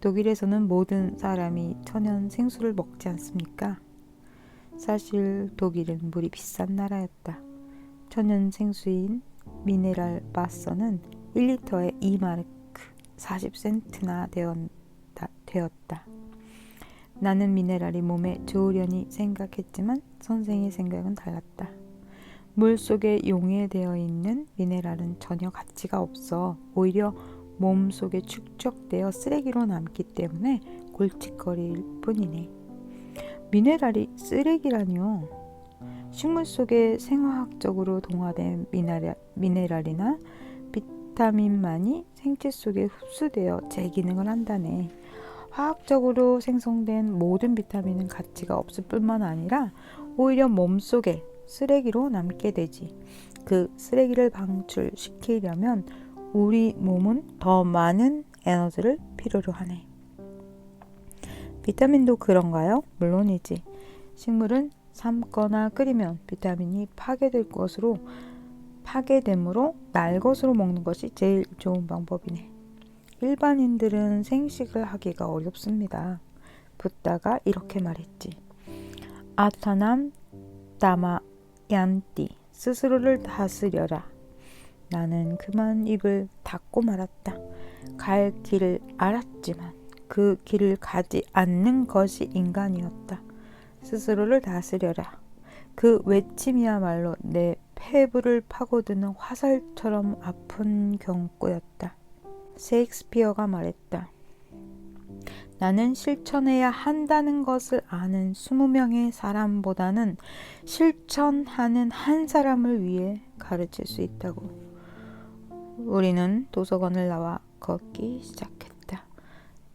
독일에서는 모든 사람이 천연 생수를 먹지 않습니까? 사실 독일은 물이 비싼 나라였다. 천연 생수인 미네랄 바서는 1리터에 2마르크 40센트나 되었다. 나는 미네랄이 몸에 좋으려니 생각했지만 선생의 생각은 달랐다. 물 속에 용해되어 있는 미네랄은 전혀 가치가 없어 오히려 몸 속에 축적되어 쓰레기로 남기 때문에 골칫거리일 뿐이네. 미네랄이 쓰레기라뇨. 식물 속에 생화학적으로 동화된 미네랄이나 비타민만이 생체 속에 흡수되어 제 기능을 한다네. 화학적으로 생성된 모든 비타민은 가치가 없을 뿐만 아니라 오히려 몸속에 쓰레기로 남게 되지. 그 쓰레기를 방출시키려면 우리 몸은 더 많은 에너지를 필요로 하네. 비타민도 그런가요? 물론이지. 식물은 삶거나 끓이면 비타민이 파괴되므로 날 것으로 먹는 것이 제일 좋은 방법이네. 일반인들은 생식을 하기가 어렵습니다. 붓다가 이렇게 말했지. 아타남 다마얀띠 스스로를 다스려라. 나는 그만 입을 닫고 말았다. 갈 길을 알았지만 그 길을 가지 않는 것이 인간이었다. 스스로를 다스려라. 그 외침이야말로 내 폐부를 파고드는 화살처럼 아픈 경고였다. 셰익스피어가 말했다. 나는 실천해야 한다는 것을 아는 20명의 사람보다는 실천하는 한 사람을 위해 가르칠 수 있다고. 우리는 도서관을 나와 걷기 시작했다.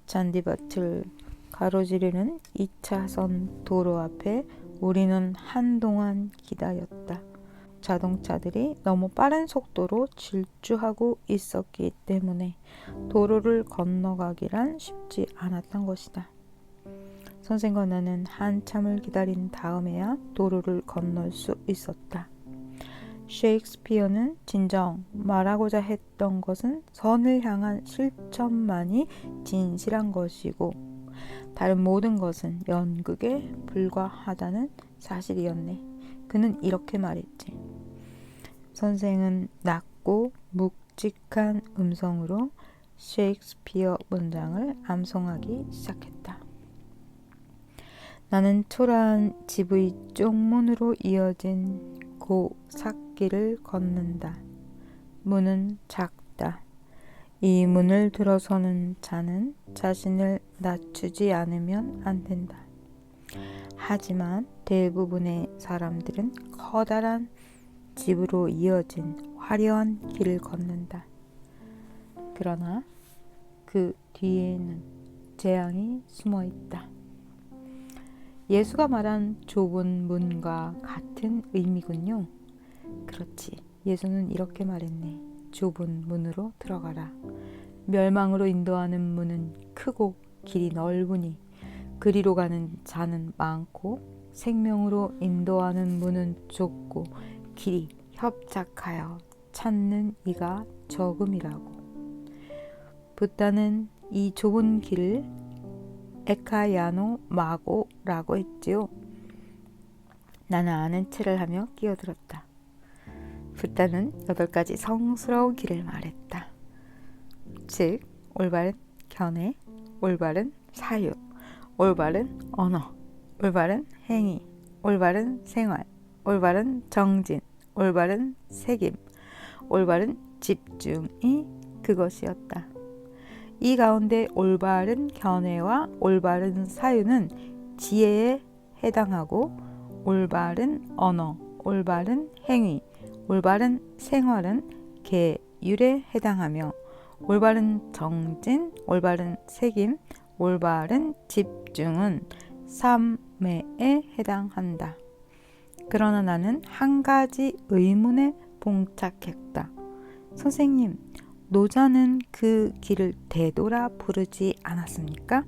잔디밭을 가로지르는 2차선 도로 앞에 우리는 한동안 기다렸다. 자동차들이 너무 빠른 속도로 질주하고 있었기 때문에 도로를 건너가기란 쉽지 않았던 것이다. 선생과 나는 한참을 기다린 다음에야 도로를 건널 수 있었다. 셰익스피어는 진정 말하고자 했던 것은 선을 향한 실천만이 진실한 것이고 다른 모든 것은 연극에 불과하다는 사실이었네. 그는 이렇게 말했지. 선생은 낮고 묵직한 음성으로 셰익스피어 문장을 암송하기 시작했다. 나는 초라한 집의 쪽문으로 이어진 고삭길을 걷는다. 문은 작다. 이 문을 들어서는 자는 자신을 낮추지 않으면 안 된다. 하지만 대부분의 사람들은 커다란 집으로 이어진 화려한 길을 걷는다. 그러나 그 뒤에는 재앙이 숨어 있다. 예수가 말한 좁은 문과 같은 의미군요. 그렇지. 예수는 이렇게 말했네. 좁은 문으로 들어가라. 멸망으로 인도하는 문은 크고 길이 넓으니 그리로 가는 자는 많고 생명으로 인도하는 문은 좁고 길이 협착하여 찾는 이가 적음이라고. 붓다는 이 좁은 길을 에카야노 마고라고 했지요. 나는 아는 체를 하며 끼어들었다. 붓다는 8가지 성스러운 길을 말했다. 즉, 올바른 견해, 올바른 사유, 올바른 언어, 올바른 행위, 올바른 생활, 올바른 정진, 올바른 책임, 올바른 집중이 그것이었다. 이 가운데 올바른 견해와 올바른 사유는 지혜에 해당하고 올바른 언어, 올바른 행위, 올바른 생활은 계율에 해당하며 올바른 정진, 올바른 책임, 올바른 집중은 삶에 해당한다. 그러나 나는 한 가지 의문에 봉착했다. 선생님, 노자는 그 길을 되돌아 부르지 않았습니까?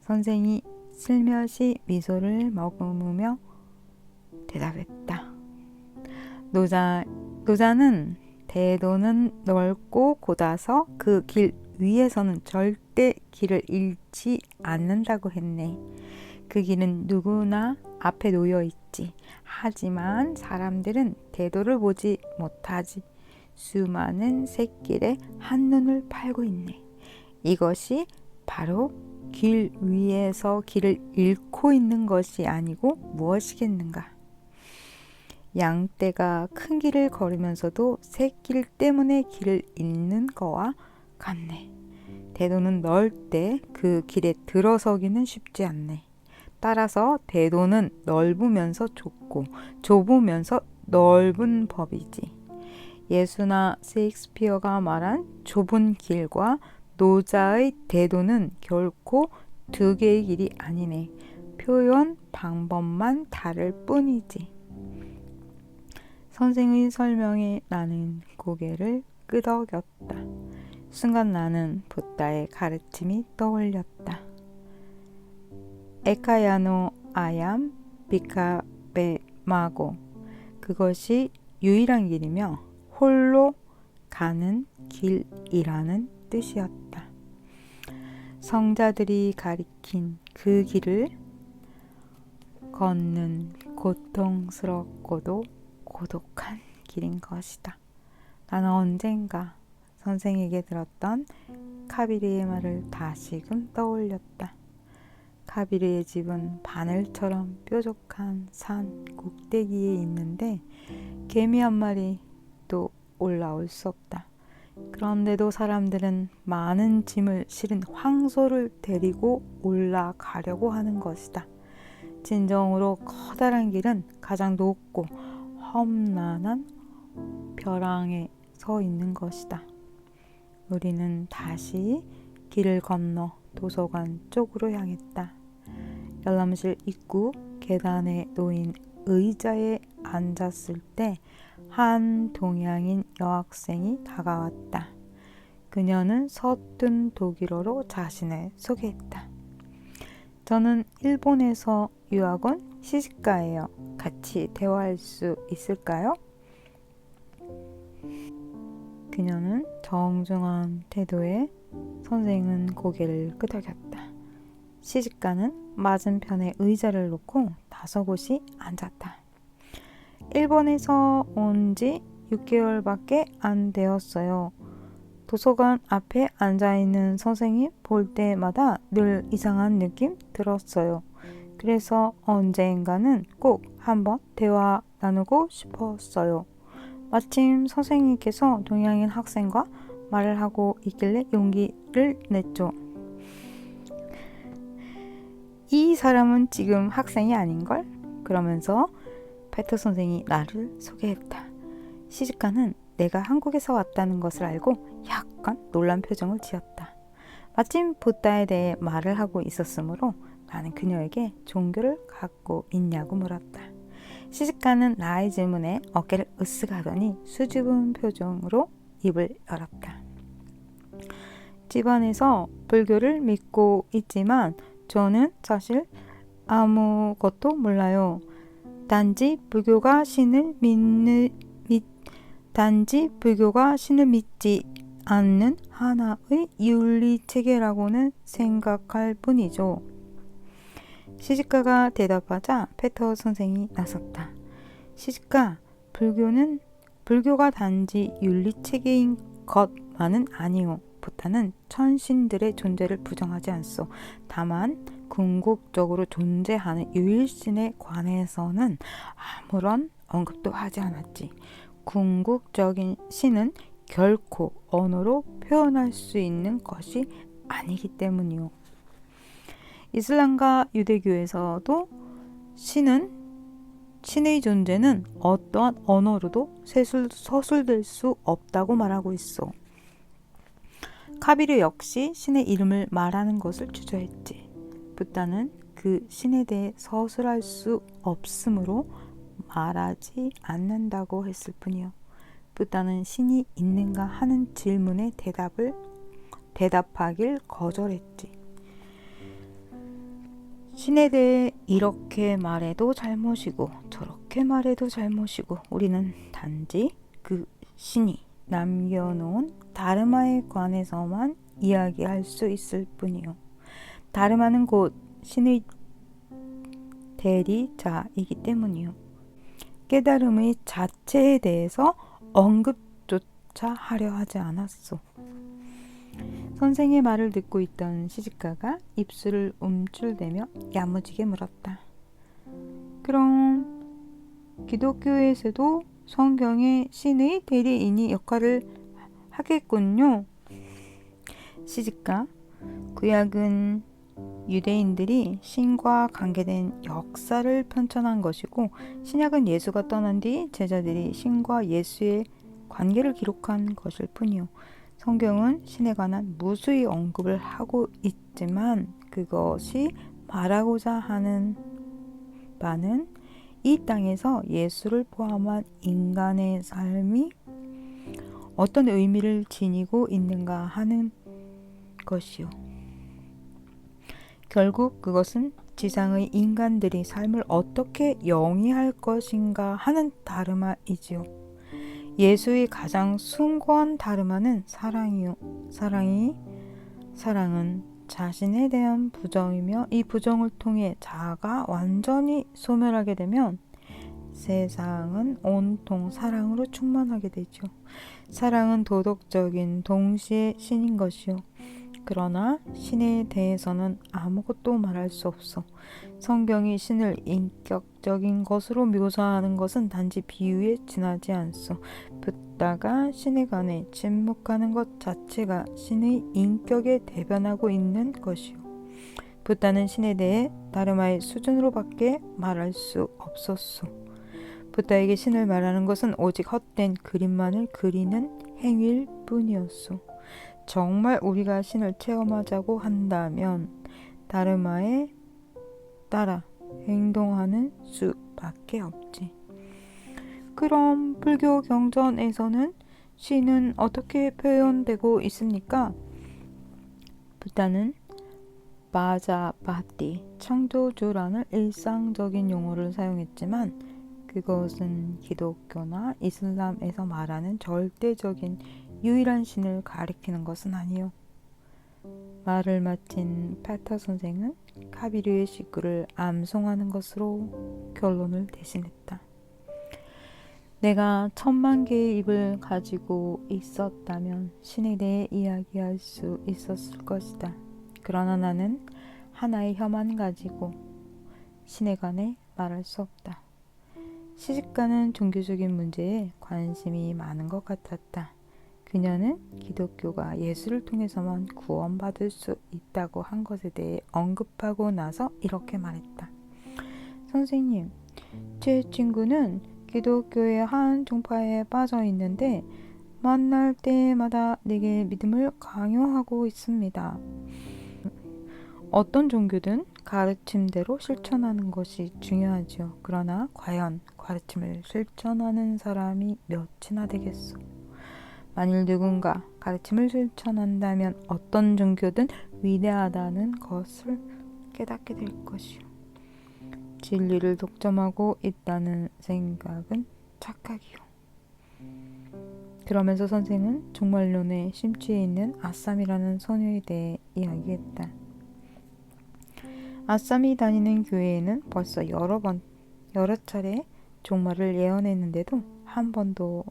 선생이 슬며시 미소를 머금으며 대답했다. 노자는 대도는 넓고 곧아서 그 길 위에서는 절대 길을 잃지 않는다고 했네. 그 길은 누구나 앞에 놓여 있지. 하지만 사람들은 대도를 보지 못하지. 수많은 샛길에 한눈을 팔고 있네. 이것이 바로 길 위에서 길을 잃고 있는 것이 아니고 무엇이겠는가? 양떼가 큰 길을 걸으면서도 샛길 때문에 길을 잃는 거와 같네. 대도는 넓을 때 그 길에 들어서기는 쉽지 않네. 따라서 대도는 넓으면서 좁고 좁으면서 넓은 법이지. 예수나 셰익스피어가 말한 좁은 길과 노자의 대도는 결코 두 개의 길이 아니네. 표현 방법만 다를 뿐이지. 선생의 설명에 나는 고개를 끄덕였다. 순간 나는 붓다의 가르침이 떠올렸다. 에카야노 아얌 비카베 마고. 그것이 유일한 길이며 홀로 가는 길이라는 뜻이었다. 성자들이 가리킨 그 길을 걷는 고통스럽고도 고독한 길인 것이다. 나는 언젠가 선생에게 들었던 카비르의 말을 다시금 떠올렸다. 카비르의 집은 바늘처럼 뾰족한 산 꼭대기에 있는데 개미 한 마리도 올라올 수 없다. 그런데도 사람들은 많은 짐을 실은 황소를 데리고 올라가려고 하는 것이다. 진정으로 커다란 길은 가장 높고 험난한 벼랑에 서 있는 것이다. 우리는 다시 길을 건너 도서관 쪽으로 향했다. 열람실 입구 계단에 놓인 의자에 앉았을 때 한 동양인 여학생이 다가왔다. 그녀는 서툰 독일어로 자신을 소개했다. 저는 일본에서 유학 온 시집가예요. 같이 대화할 수 있을까요? 그녀는 정중한 태도에 선생은 고개를 끄덕였다. 시집가는 맞은편에 의자를 놓고 다소곳이 앉았다. 일본에서 온 지 6개월밖에 안 되었어요. 도서관 앞에 앉아있는 선생님 볼 때마다 늘 이상한 느낌 들었어요. 그래서 언젠가는 꼭 한번 대화 나누고 싶었어요. 마침 선생님께서 동양인 학생과 말을 하고 있길래 용기를 냈죠. 이 사람은 지금 학생이 아닌걸? 그러면서 페터 선생이 나를 소개했다. 시집가는 내가 한국에서 왔다는 것을 알고 약간 놀란 표정을 지었다. 마침 붓다에 대해 말을 하고 있었으므로 나는 그녀에게 종교를 갖고 있냐고 물었다. 시집가는 나의 질문에 어깨를 으쓱 하더니 수줍은 표정으로 입을 열었다. 집안에서 불교를 믿고 있지만 저는 사실 아무것도 몰라요. 단지 불교가 신을 믿지 않는 하나의 윤리체계라고는 생각할 뿐이죠. 시집가가 대답하자 페터 선생이 나섰다. 시집가, 불교가 단지 윤리체계인 것만은 아니오. 부타는 천신들의 존재를 부정하지 않소. 다만 궁극적으로 존재하는 유일신에 관해서는 아무런 언급도 하지 않았지. 궁극적인 신은 결코 언어로 표현할 수 있는 것이 아니기 때문이요. 이슬람과 유대교에서도 신의 존재는 어떠한 언어로도 서술될 수 없다고 말하고 있어. 카비르 역시 신의 이름을 말하는 것을 주저했지. 붓다는 그 신에 대해 서술할 수 없으므로 말하지 않는다고 했을 뿐이요. 붓다는 신이 있는가 하는 질문에 대답하길 거절했지. 신에 대해 이렇게 말해도 잘못이고 저렇게 말해도 잘못이고 우리는 단지 그 신이 남겨놓은 다르마에 관해서만 이야기할 수 있을 뿐이요. 다르마는 곧 신의 대리자이기 때문이요. 깨달음의 자체에 대해서 언급조차 하려 하지 않았소. 선생의 말을 듣고 있던 시집가가 입술을 움찔대며 야무지게 물었다. 그럼 기독교에서도 성경에 신의 대리인이 역할을 하겠군요. 시집가, 구약은 유대인들이 신과 관계된 역사를 편찬한 것이고 신약은 예수가 떠난 뒤 제자들이 신과 예수의 관계를 기록한 것일 뿐이요. 성경은 신에 관한 무수히 언급을 하고 있지만 그것이 말하고자 하는 바는 이 땅에서 예수를 포함한 인간의 삶이 어떤 의미를 지니고 있는가 하는 것이요. 결국 그것은 지상의 인간들이 삶을 어떻게 영위할 것인가 하는 다르마이지요. 예수의 가장 숭고한 다르마는 사랑이요. 사랑은 자신에 대한 부정이며 이 부정을 통해 자아가 완전히 소멸하게 되면 세상은 온통 사랑으로 충만하게 되죠. 사랑은 도덕적인 동시에 신인 것이요. 그러나 신에 대해서는 아무것도 말할 수 없어. 성경이 신을 인격적인 것으로 묘사하는 것은 단지 비유에 지나지 않소. 붓다가 신에 관해 침묵하는 것 자체가 신의 인격에 대변하고 있는 것이요. 붓다는 신에 대해 다르마의 수준으로밖에 말할 수 없었소. 붓다에게 신을 말하는 것은 오직 헛된 그림만을 그리는 행위일 뿐이었소. 정말 우리가 신을 체험하자고 한다면 다르마에 따라 행동하는 수밖에 없지. 그럼 불교 경전에서는 신은 어떻게 표현되고 있습니까? 붓다는 바자바티, 창조주라는 일상적인 용어를 사용했지만 그것은 기독교나 이슬람에서 말하는 절대적인 유일한 신을 가리키는 것은 아니요. 말을 마친 페터 선생은 카비르의 시구를 암송하는 것으로 결론을 대신했다. 내가 10,000개의 입을 가지고 있었다면 신에 대해 이야기할 수 있었을 것이다. 그러나 나는 하나의 혀만 가지고 신에 관해 말할 수 없다. 시집가는 종교적인 문제에 관심이 많은 것 같았다. 그녀는 기독교가 예수를 통해서만 구원받을 수 있다고 한 것에 대해 언급하고 나서 이렇게 말했다. 선생님, 제 친구는 기독교의 한 종파에 빠져 있는데 만날 때마다 내게 믿음을 강요하고 있습니다. 어떤 종교든 가르침대로 실천하는 것이 중요하지요. 그러나 과연 가르침을 실천하는 사람이 몇이나 되겠소? 만일 누군가 가르침을 실천한다면 어떤 종교든 위대하다는 것을 깨닫게 될 것이요. 진리를 독점하고 있다는 생각은 착각이요. 그러면서 선생은 종말론에 심취해 있는 아쌈이라는 소녀에 대해 이야기했다. 아쌈이 다니는 교회에는 벌써 여러 차례 종말을 예언했는데도 한 번도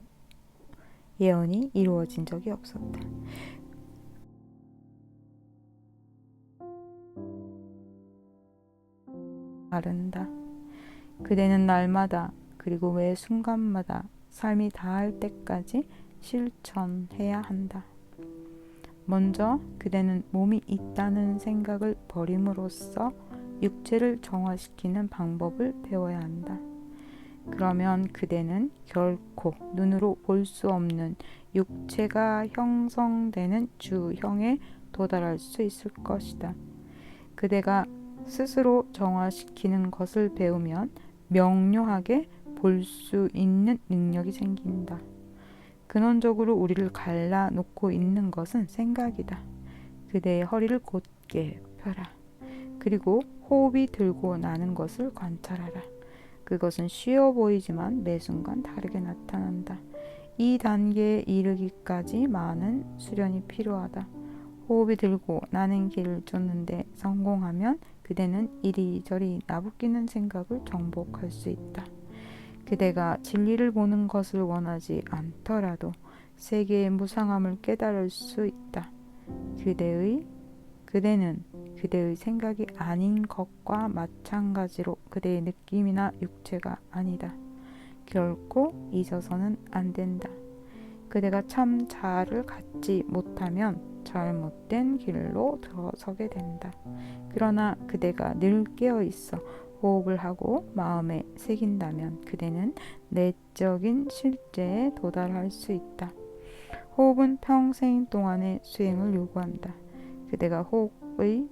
예언이 이루어진 적이 없었다. 마른다. 그대는 날마다 그리고 매 순간마다 삶이 다할 때까지 실천해야 한다. 먼저 그대는 몸이 있다는 생각을 버림으로써 육체를 정화시키는 방법을 배워야 한다. 그러면 그대는 결코 눈으로 볼 수 없는 육체가 형성되는 주형에 도달할 수 있을 것이다. 그대가 스스로 정화시키는 것을 배우면 명료하게 볼 수 있는 능력이 생긴다. 근원적으로 우리를 갈라놓고 있는 것은 생각이다. 그대의 허리를 곧게 펴라. 그리고 호흡이 들고 나는 것을 관찰하라. 그것은 쉬워 보이지만 매 순간 다르게 나타난다. 이 단계에 이르기까지 많은 수련이 필요하다. 호흡이 들고 나는 길을 쫓는데 성공하면 그대는 이리저리 나부끼는 생각을 정복할 수 있다. 그대가 진리를 보는 것을 원하지 않더라도 세계의 무상함을 깨달을 수 있다. 그대는 그대의 생각이 아닌 것과 마찬가지로 그대의 느낌이나 육체가 아니다. 결코 잊어서는 안 된다. 그대가 참 자아를 갖지 못하면 잘못된 길로 들어서게 된다. 그러나 그대가 늘 깨어 있어 호흡을 하고 마음에 새긴다면 그대는 내적인 실제에 도달할 수 있다. 호흡은 평생 동안의 수행을 요구한다. 그대가 호흡의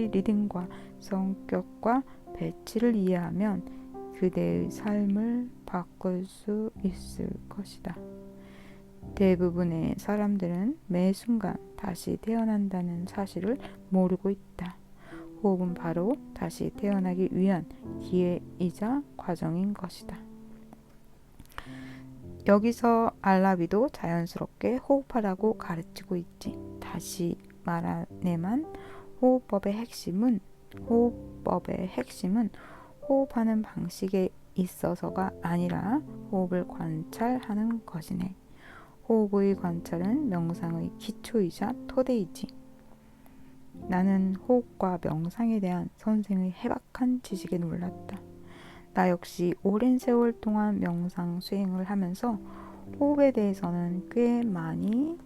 리듬과 성격과 배치를 이해하면 그대의 삶을 바꿀 수 있을 것이다. 대부분의 사람들은 매 순간 다시 태어난다는 사실을 모르고 있다. 호흡은 바로 다시 태어나기 위한 기회이자 과정인 것이다. 여기서 알라비도 자연스럽게 호흡하라고 가르치고 있지. 다시 말하네만 호흡법의 핵심은 호흡하는 방식에 있어서가 아니라 호흡을 관찰하는 것이네. 호흡의 관찰은 명상의 기초이자 토대이지. 나는 호흡과 명상에 대한 선생의 해박한 지식에 놀랐다. 나 역시 오랜 세월 동안 명상 수행을 하면서 호흡에 대해서는 꽤 많이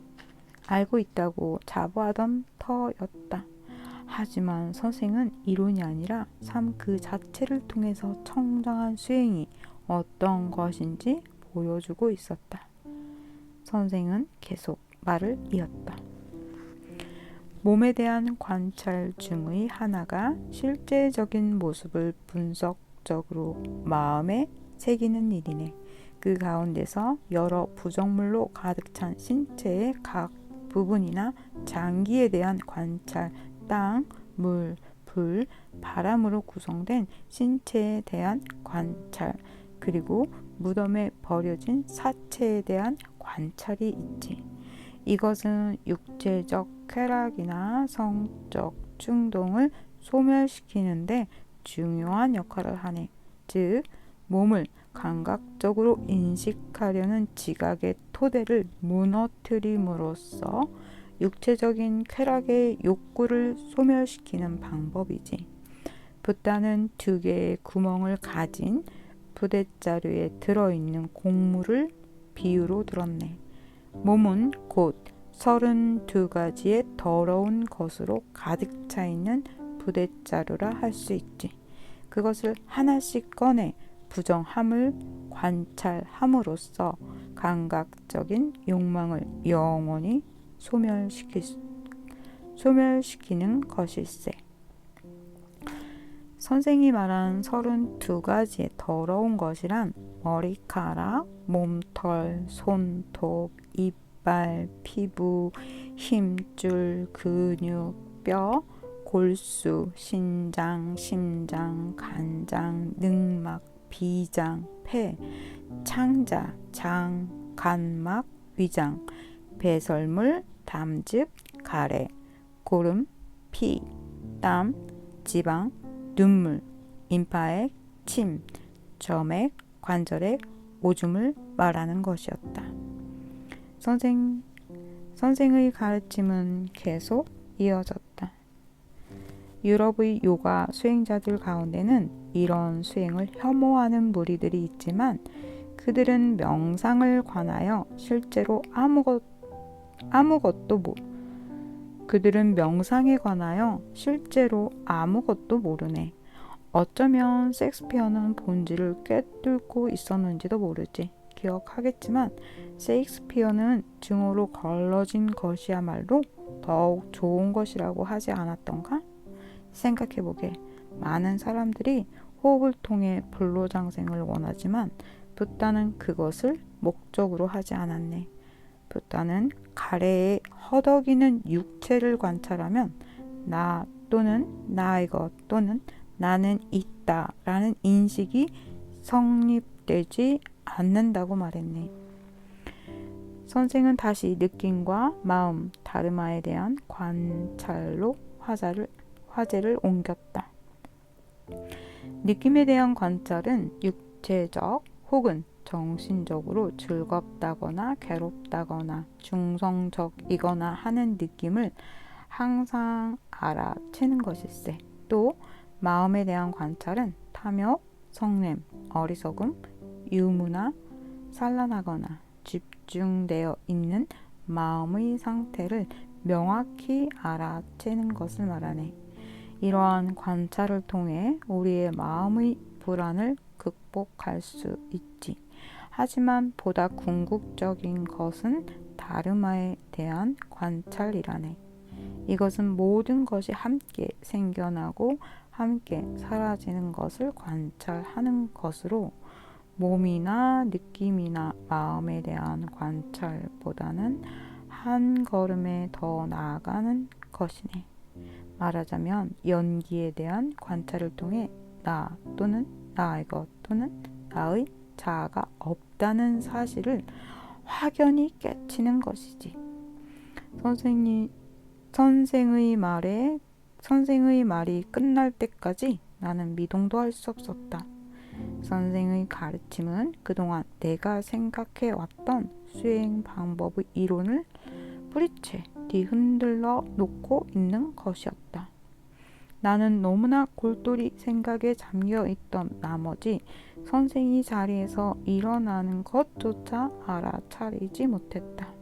알고 있다고 자부하던 터였다. 하지만 선생은 이론이 아니라 삶 그 자체를 통해서 청정한 수행이 어떤 것인지 보여주고 있었다. 선생은 계속 말을 이었다. 몸에 대한 관찰 중의 하나가 실제적인 모습을 분석적으로 마음에 새기는 일이네. 그 가운데서 여러 부정물로 가득 찬 신체의 각 부분이나 장기에 대한 관찰, 땅, 물, 불, 바람으로 구성된 신체에 대한 관찰, 그리고 무덤에 버려진 사체에 대한 관찰이 있지. 이것은 육체적 쾌락이나 성적 충동을 소멸시키는데 중요한 역할을 하네. 즉, 몸을 감각적으로 인식하려는 지각의 토대를 무너뜨림으로써 육체적인 쾌락의 욕구를 소멸시키는 방법이지. 붓다는 2개의 구멍을 가진 부대자루에 들어있는 곡물을 비유로 들었네. 몸은 곧 32가지의 더러운 것으로 가득 차 있는 부대자루라 할 수 있지. 그것을 하나씩 꺼내 부정함을 관찰함으로써 감각적인 욕망을 영원히 소멸시키는 것일세. 선생이 말한 32가지의 더러운 것이란 머리카락, 몸털, 손톱, 이빨, 피부, 힘줄, 근육, 뼈, 골수, 신장, 심장, 간장, 늑막, 비장, 폐, 창자, 장, 간막, 위장, 배설물, 담즙, 가래, 고름, 피, 땀, 지방, 눈물, 임파액, 침, 점액, 관절액, 오줌을 말하는 것이었다. 선생의 가르침은 계속 이어졌다. 유럽의 요가 수행자들 가운데는 이런 수행을 혐오하는 무리들이 있지만 그들은 명상을 관하여 실제로 그들은 명상에 관하여 실제로 아무것도 모르네. 어쩌면 셰익스피어는 본질을 꿰뚫고 있었는지도 모르지. 기억하겠지만 셰익스피어는 증오로 걸러진 것이야말로 더욱 좋은 것이라고 하지 않았던가? 생각해보게. 많은 사람들이 호흡을 통해 불로장생을 원하지만 붓다는 그것을 목적으로 하지 않았네. 붓다는 가래에 허덕이는 육체를 관찰하면 나 또는 나의 것 또는 나는 있다 라는 인식이 성립되지 않는다고 말했네. 선생은 다시 느낌과 마음, 다르마에 대한 관찰로 화제를 옮겼다. 느낌에 대한 관찰은 육체적 혹은 정신적으로 즐겁다거나 괴롭다거나 중성적이거나 하는 느낌을 항상 알아채는 것일세. 또 마음에 대한 관찰은 탐욕, 성냄, 어리석음, 유무나 산란하거나 집중되어 있는 마음의 상태를 명확히 알아채는 것을 말하네. 이러한 관찰을 통해 우리의 마음의 불안을 극복할 수 있지. 하지만 보다 궁극적인 것은 다르마에 대한 관찰이라네. 이것은 모든 것이 함께 생겨나고 함께 사라지는 것을 관찰하는 것으로 몸이나 느낌이나 마음에 대한 관찰보다는 한 걸음에 더 나아가는 것이네. 말하자면 연기에 대한 관찰을 통해 나 또는 나의 것 또는 나의 자아가 없다는 사실을 확연히 깨치는 것이지. 선생의 말이 끝날 때까지 나는 미동도 할 수 없었다. 선생의 가르침은 그동안 내가 생각해 왔던 수행 방법의 이론을 뿌리채 뒤흔들러 놓고 있는 것이었다. 나는 너무나 골똘히 생각에 잠겨 있던 나머지 선생이 자리에서 일어나는 것조차 알아차리지 못했다.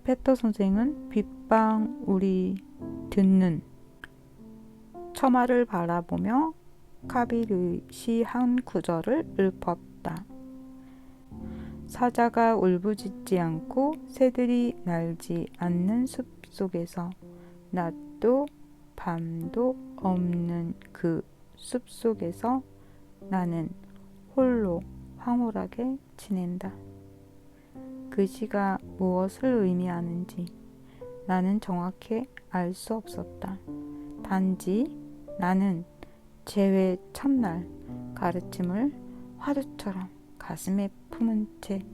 페터 선생은 빗방울이 듣는 처마를 바라보며 카빌의 시 한 구절을 읊었다. 사자가 울부짖지 않고 새들이 날지 않는 숲 속에서 낮도 밤도 없는 그 숲 속에서 나는 홀로 황홀하게 지낸다. 그 시가 무엇을 의미하는지 나는 정확히 알 수 없었다. 단지 나는 재회 첫날 가르침을 화두처럼 가슴에 품은 채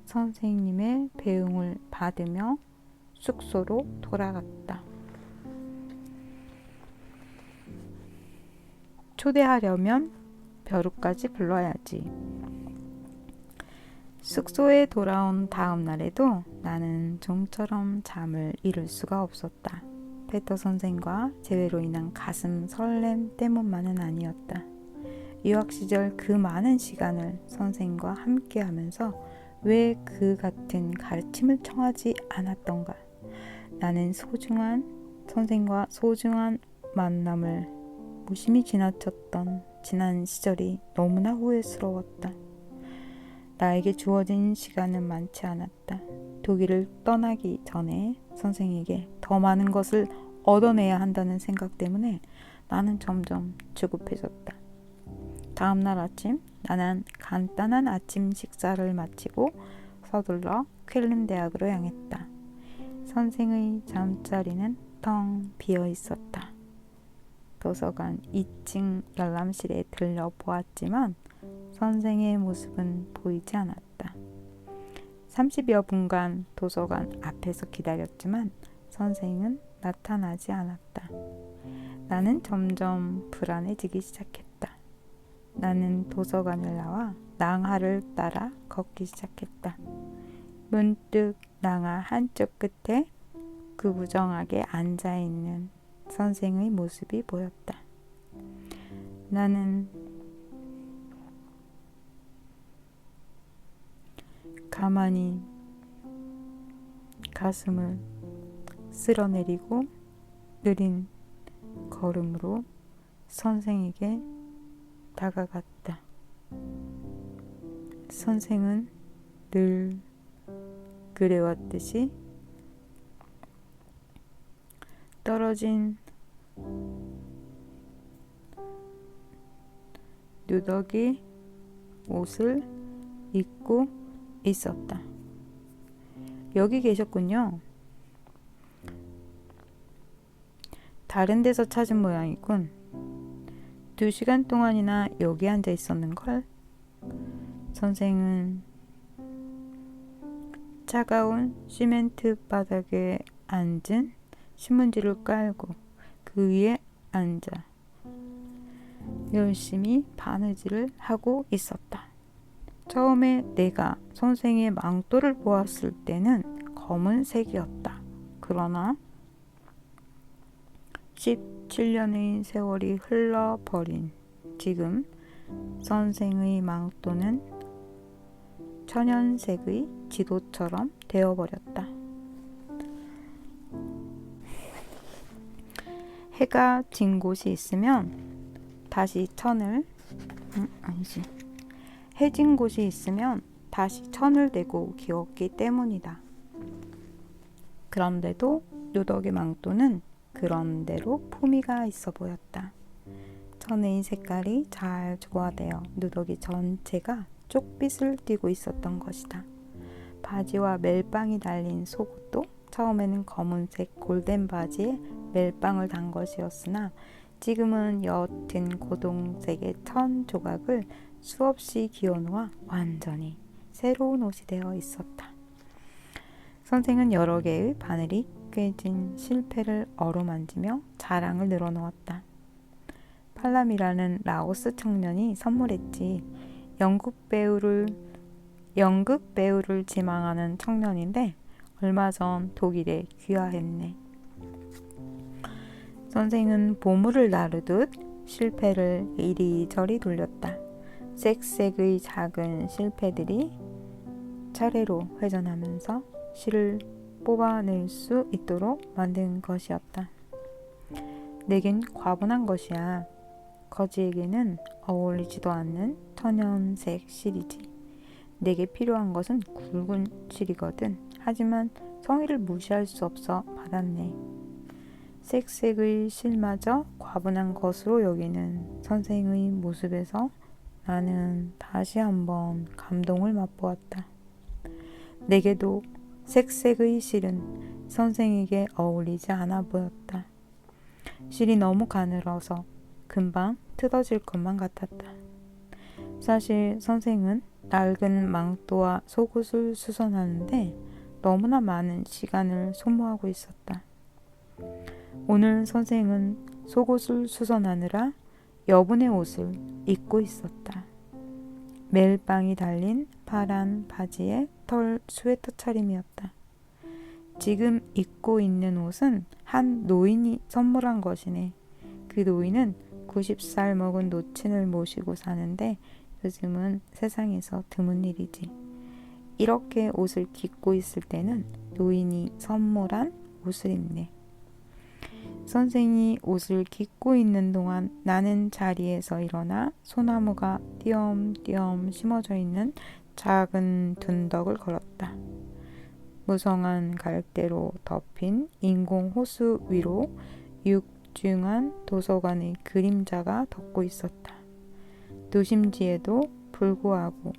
선생님의 배웅을 받으며 숙소로 돌아갔다. 초대하려면 벼룩까지 불러야지. 숙소에 돌아온 다음 날에도 나는 좀처럼 잠을 이룰 수가 없었다. 페터 선생과 재회로 인한 가슴 설렘 때문만은 아니었다. 유학 시절 그 많은 시간을 선생과 함께 하면서 왜 그 같은 가르침을 청하지 않았던가. 나는 소중한 선생과 소중한 만남을 무심히 지나쳤던 지난 시절이 너무나 후회스러웠다. 나에게 주어진 시간은 많지 않았다. 독일을 떠나기 전에 선생에게 더 많은 것을 얻어내야 한다는 생각 때문에 나는 점점 조급해졌다. 다음 날 아침 나는 간단한 아침 식사를 마치고 서둘러 쾰른 대학으로 향했다. 선생의 잠자리는 텅 비어 있었다. 도서관 2층 열람실에 들려 보았지만 선생의 모습은 보이지 않았다. 30여 분간 도서관 앞에서 기다렸지만 선생은 나타나지 않았다. 나는 점점 불안해지기 시작했다. 나는 도서관을 나와 낭하를 따라 걷기 시작했다. 문득 낭하 한쪽 끝에 구부정하게 앉아있는 선생의 모습이 보였다. 나는 가만히 가슴을 쓸어내리고 느린 걸음으로 선생에게 다가갔다. 선생은 늘 그래왔듯이 떨어진 누더기 옷을 입고 있었다. 여기 계셨군요. 다른 데서 찾은 모양이군. 2시간 동안이나 여기 앉아 있었는걸? 선생은 차가운 시멘트 바닥에 앉은 신문지를 깔고 그 위에 앉아 열심히 바느질을 하고 있었다. 처음에 내가 선생의 망토를 보았을 때는 검은색이었다. 그러나 17년의 세월이 흘러버린 지금 선생의 망토는 천연색의 지도처럼 되어버렸다. 해가 진 곳이 있으면 다시 해진 곳이 있으면 다시 천을 대고 기었기 때문이다. 그런데도 누더기 망토는 그런대로 품위가 있어 보였다. 천의 색깔이 잘 조화되어 누더기 전체가 쪽빛을 띠고 있었던 것이다. 바지와 멜빵이 달린 속옷도 처음에는 검은색 골덴 바지에 멜빵을 단 것이었으나 지금은 옅은 고동색의 천 조각을 수없이 기어놓아 완전히 새로운 옷이 되어 있었다. 선생은 여러 개의 바늘이 꿰진 실패를 어루만지며 자랑을 늘어놓았다. 팔람이라는 라오스 청년이 선물했지. 연극 배우를 지망하는 청년인데 얼마 전 독일에 귀화했네. 선생은 보물을 나르듯 실패를 이리저리 돌렸다. 색색의 작은 실패들이 차례로 회전하면서 실을 뽑아낼 수 있도록 만든 것이었다. 내겐 과분한 것이야. 거지에게는 어울리지도 않는 천연색 실이지. 내게 필요한 것은 굵은 실이거든. 하지만 성의를 무시할 수 없어 받았네. 색색의 실마저 과분한 것으로 여기는 선생의 모습에서 나는 다시 한번 감동을 맛보았다. 내게도 색색의 실은 선생에게 어울리지 않아 보였다. 실이 너무 가늘어서 금방 뜯어질 것만 같았다. 사실 선생은 낡은 망토와 속옷을 수선하는데 너무나 많은 시간을 소모하고 있었다. 오늘 선생은 속옷을 수선하느라 여분의 옷을 입고 있었다. 멜빵이 달린 파란 바지에 털 스웨터 차림이었다. 지금 입고 있는 옷은 한 노인이 선물한 것이네. 그 노인은 90살 먹은 노친을 모시고 사는데 요즘은 세상에서 드문 일이지. 이렇게 옷을 깃고 있을 때는 노인이 선물한 옷을 입네. 선생이 옷을 깃고 있는 동안 나는 자리에서 일어나 소나무가 띄엄띄엄 심어져 있는 작은 둔덕을 걸었다. 무성한 갈대로 덮인 인공 호수 위로 육중한 도서관의 그림자가 덮고 있었다. 도심지에도 불구하고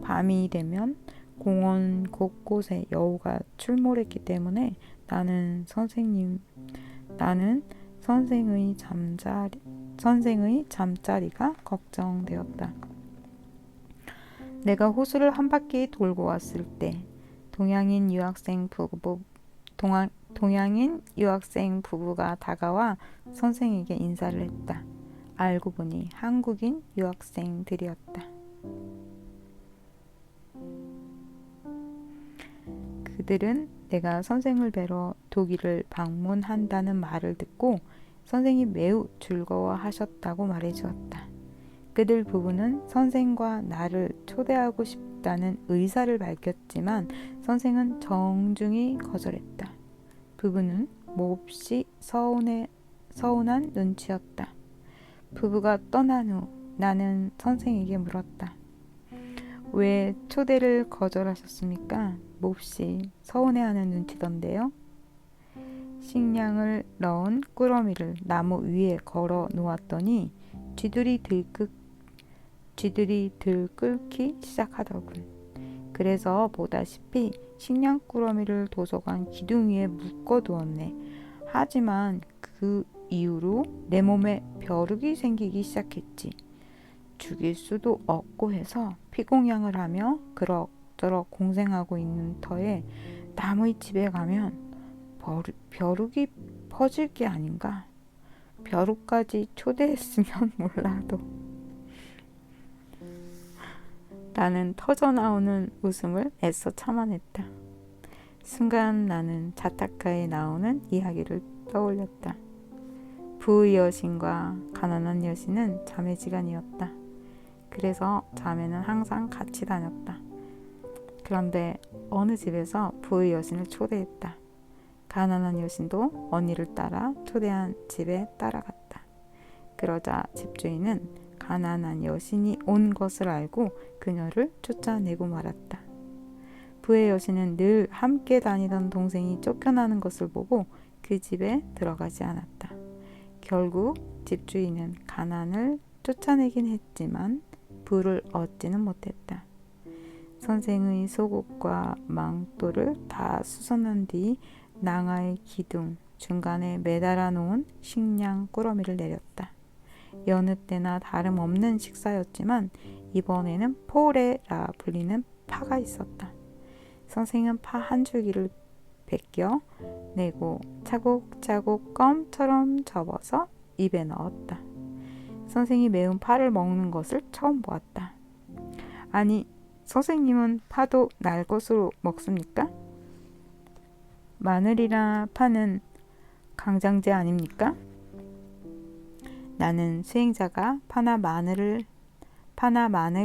밤이 되면 공원 곳곳에 여우가 출몰했기 때문에 나는 선생의 잠자리가 걱정되었다. 내가 호수를 한 바퀴 돌고 왔을 때 동양인 유학생 부부가 다가와 선생에게 인사를 했다. 알고 보니 한국인 유학생들이었다. 그들은 내가 선생을 뵈러 독일을 방문한다는 말을 듣고 선생이 매우 즐거워하셨다고 말해주었다. 그들 부부는 선생과 나를 초대하고 싶다는 의사를 밝혔지만 선생은 정중히 거절했다. 부부는 몹시 서운한 눈치였다. 부부가 떠난 후 나는 선생에게 물었다. 왜 초대를 거절하셨습니까? 몹시 서운해하는 눈치던데요. 식량을 넣은 꾸러미를 나무 위에 걸어 놓았더니 쥐들이 들끓기 시작하더군. 그래서 보다시피 식량 꾸러미를 도서관 기둥 위에 묶어두었네. 하지만 그 이후로 내 몸에 벼룩이 생기기 시작했지. 죽일 수도 없고 해서 피공양을 하며 그럭저럭 공생하고 있는 터에 남의 집에 가면 벼룩이 퍼질 게 아닌가. 벼룩까지 초대했으면 몰라도. 나는 터져나오는 웃음을 애써 참아냈다. 순간 나는 자타카에 나오는 이야기를 떠올렸다. 부의 여신과 가난한 여신은 자매지간이었다. 그래서 자매는 항상 같이 다녔다. 그런데 어느 집에서 부의 여신을 초대했다. 가난한 여신도 언니를 따라 초대한 집에 따라갔다. 그러자 집주인은 가난한 여신이 온 것을 알고 그녀를 쫓아내고 말았다. 부의 여신은 늘 함께 다니던 동생이 쫓겨나는 것을 보고 그 집에 들어가지 않았다. 결국 집주인은 가난을 쫓아내긴 했지만 부를 얻지는 못했다. 선생의 속옷과 망토를 다 수선한 뒤 낭하의 기둥 중간에 매달아 놓은 식량 꾸러미를 내렸다. 여느 때나 다름없는 식사였지만 이번에는 포레라 불리는 파가 있었다. 선생은 파 한 줄기를 벗겨 내고 차곡차곡 껌처럼 접어서 입에 넣었다. 선생이 매운 파를 먹는 것을 처음 보았다. 아니, 선생님은 파도 날 것으로 먹습니까? 마늘이나 파는 강장제 아닙니까? 나는 수행자가 파나 마늘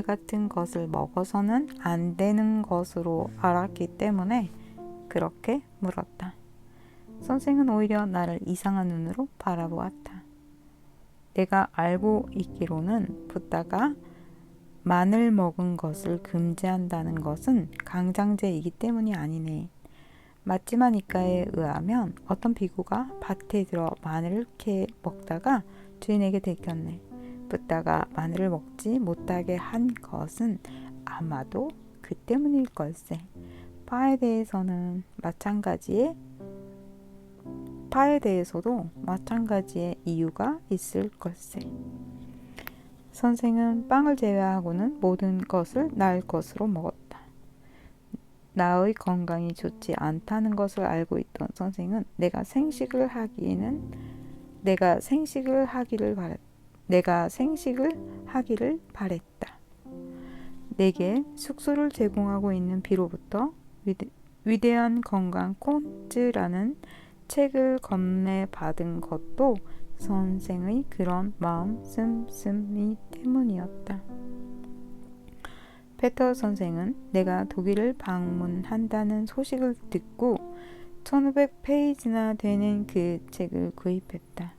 같은 것을 먹어서는 안 되는 것으로 알았기 때문에 그렇게 물었다. 선생은 오히려 나를 이상한 눈으로 바라보았다. 내가 알고 있기로는 붓다가 마늘 먹은 것을 금지한다는 것은 강장제이기 때문이 아니네. 맞지마 니까에 의하면 어떤 비구가 밭에 들어 마늘을 캐 먹다가 주인에게 들켰네. 붓다가 마늘을 먹지 못하게 한 것은 아마도 그 때문일 걸세. 파에 대해서도 마찬가지의 이유가 있을 걸세. 선생은 빵을 제외하고는 모든 것을 날 것으로 먹었다. 나의 건강이 좋지 않다는 것을 알고 있던 선생은 내가 생식을 하기를 내가 생식을 하기를 바랬다. 내게 숙소를 제공하고 있는 비로부터 위대한 건강 콘츠라는 책을 건네받은 것도 선생의 그런 마음 씀씀이 때문이었다. 페터 선생은 내가 독일을 방문한다는 소식을 듣고 1500페이지나 되는 그 책을 구입했다.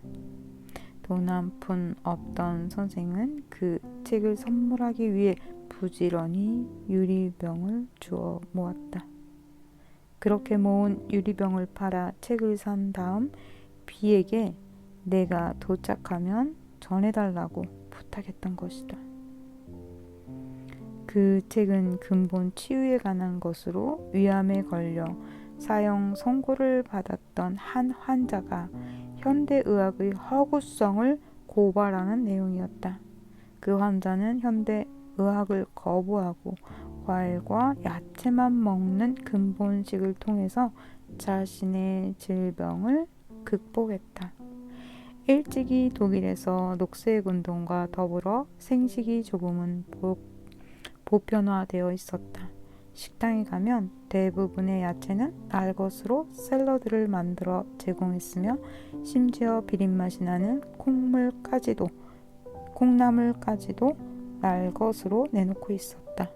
돈 한 푼 없던 선생은 그 책을 선물하기 위해 부지런히 유리병을 주워 모았다. 그렇게 모은 유리병을 팔아 책을 산 다음 비에게 내가 도착하면 전해달라고 부탁했던 것이다. 그 책은 근본 치유에 관한 것으로 위암에 걸려 사형 선고를 받았던 한 환자가 현대의학의 허구성을 고발하는 내용이었다. 그 환자는 현대의학을 거부하고 과일과 야채만 먹는 근본식을 통해서 자신의 질병을 극복했다. 일찍이 독일에서 녹색운동과 더불어 생식이 조금은 보편화되어 있었다. 식당에 가면 대부분의 야채는 날 것으로 샐러드를 만들어 제공했으며 심지어 비린맛이 나는 콩나물까지도 날 것으로 내놓고 있었다.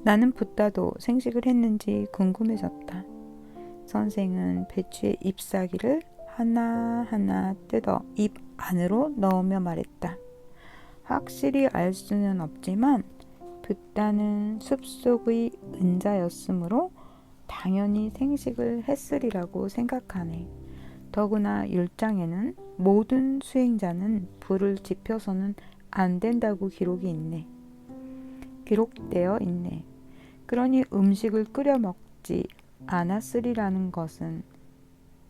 나는 붓다도 생식을 했는지 궁금해졌다. 선생은 배추의 잎사귀를 하나하나 뜯어 입 안으로 넣으며 말했다. 확실히 알 수는 없지만 붓다는 숲속의 은자였으므로 당연히 생식을 했으리라고 생각하네. 더구나 율장에는 모든 수행자는 불을 지펴서는 안 된다고 기록되어 있네. 그러니 음식을 끓여 먹지 않았으리라는 것은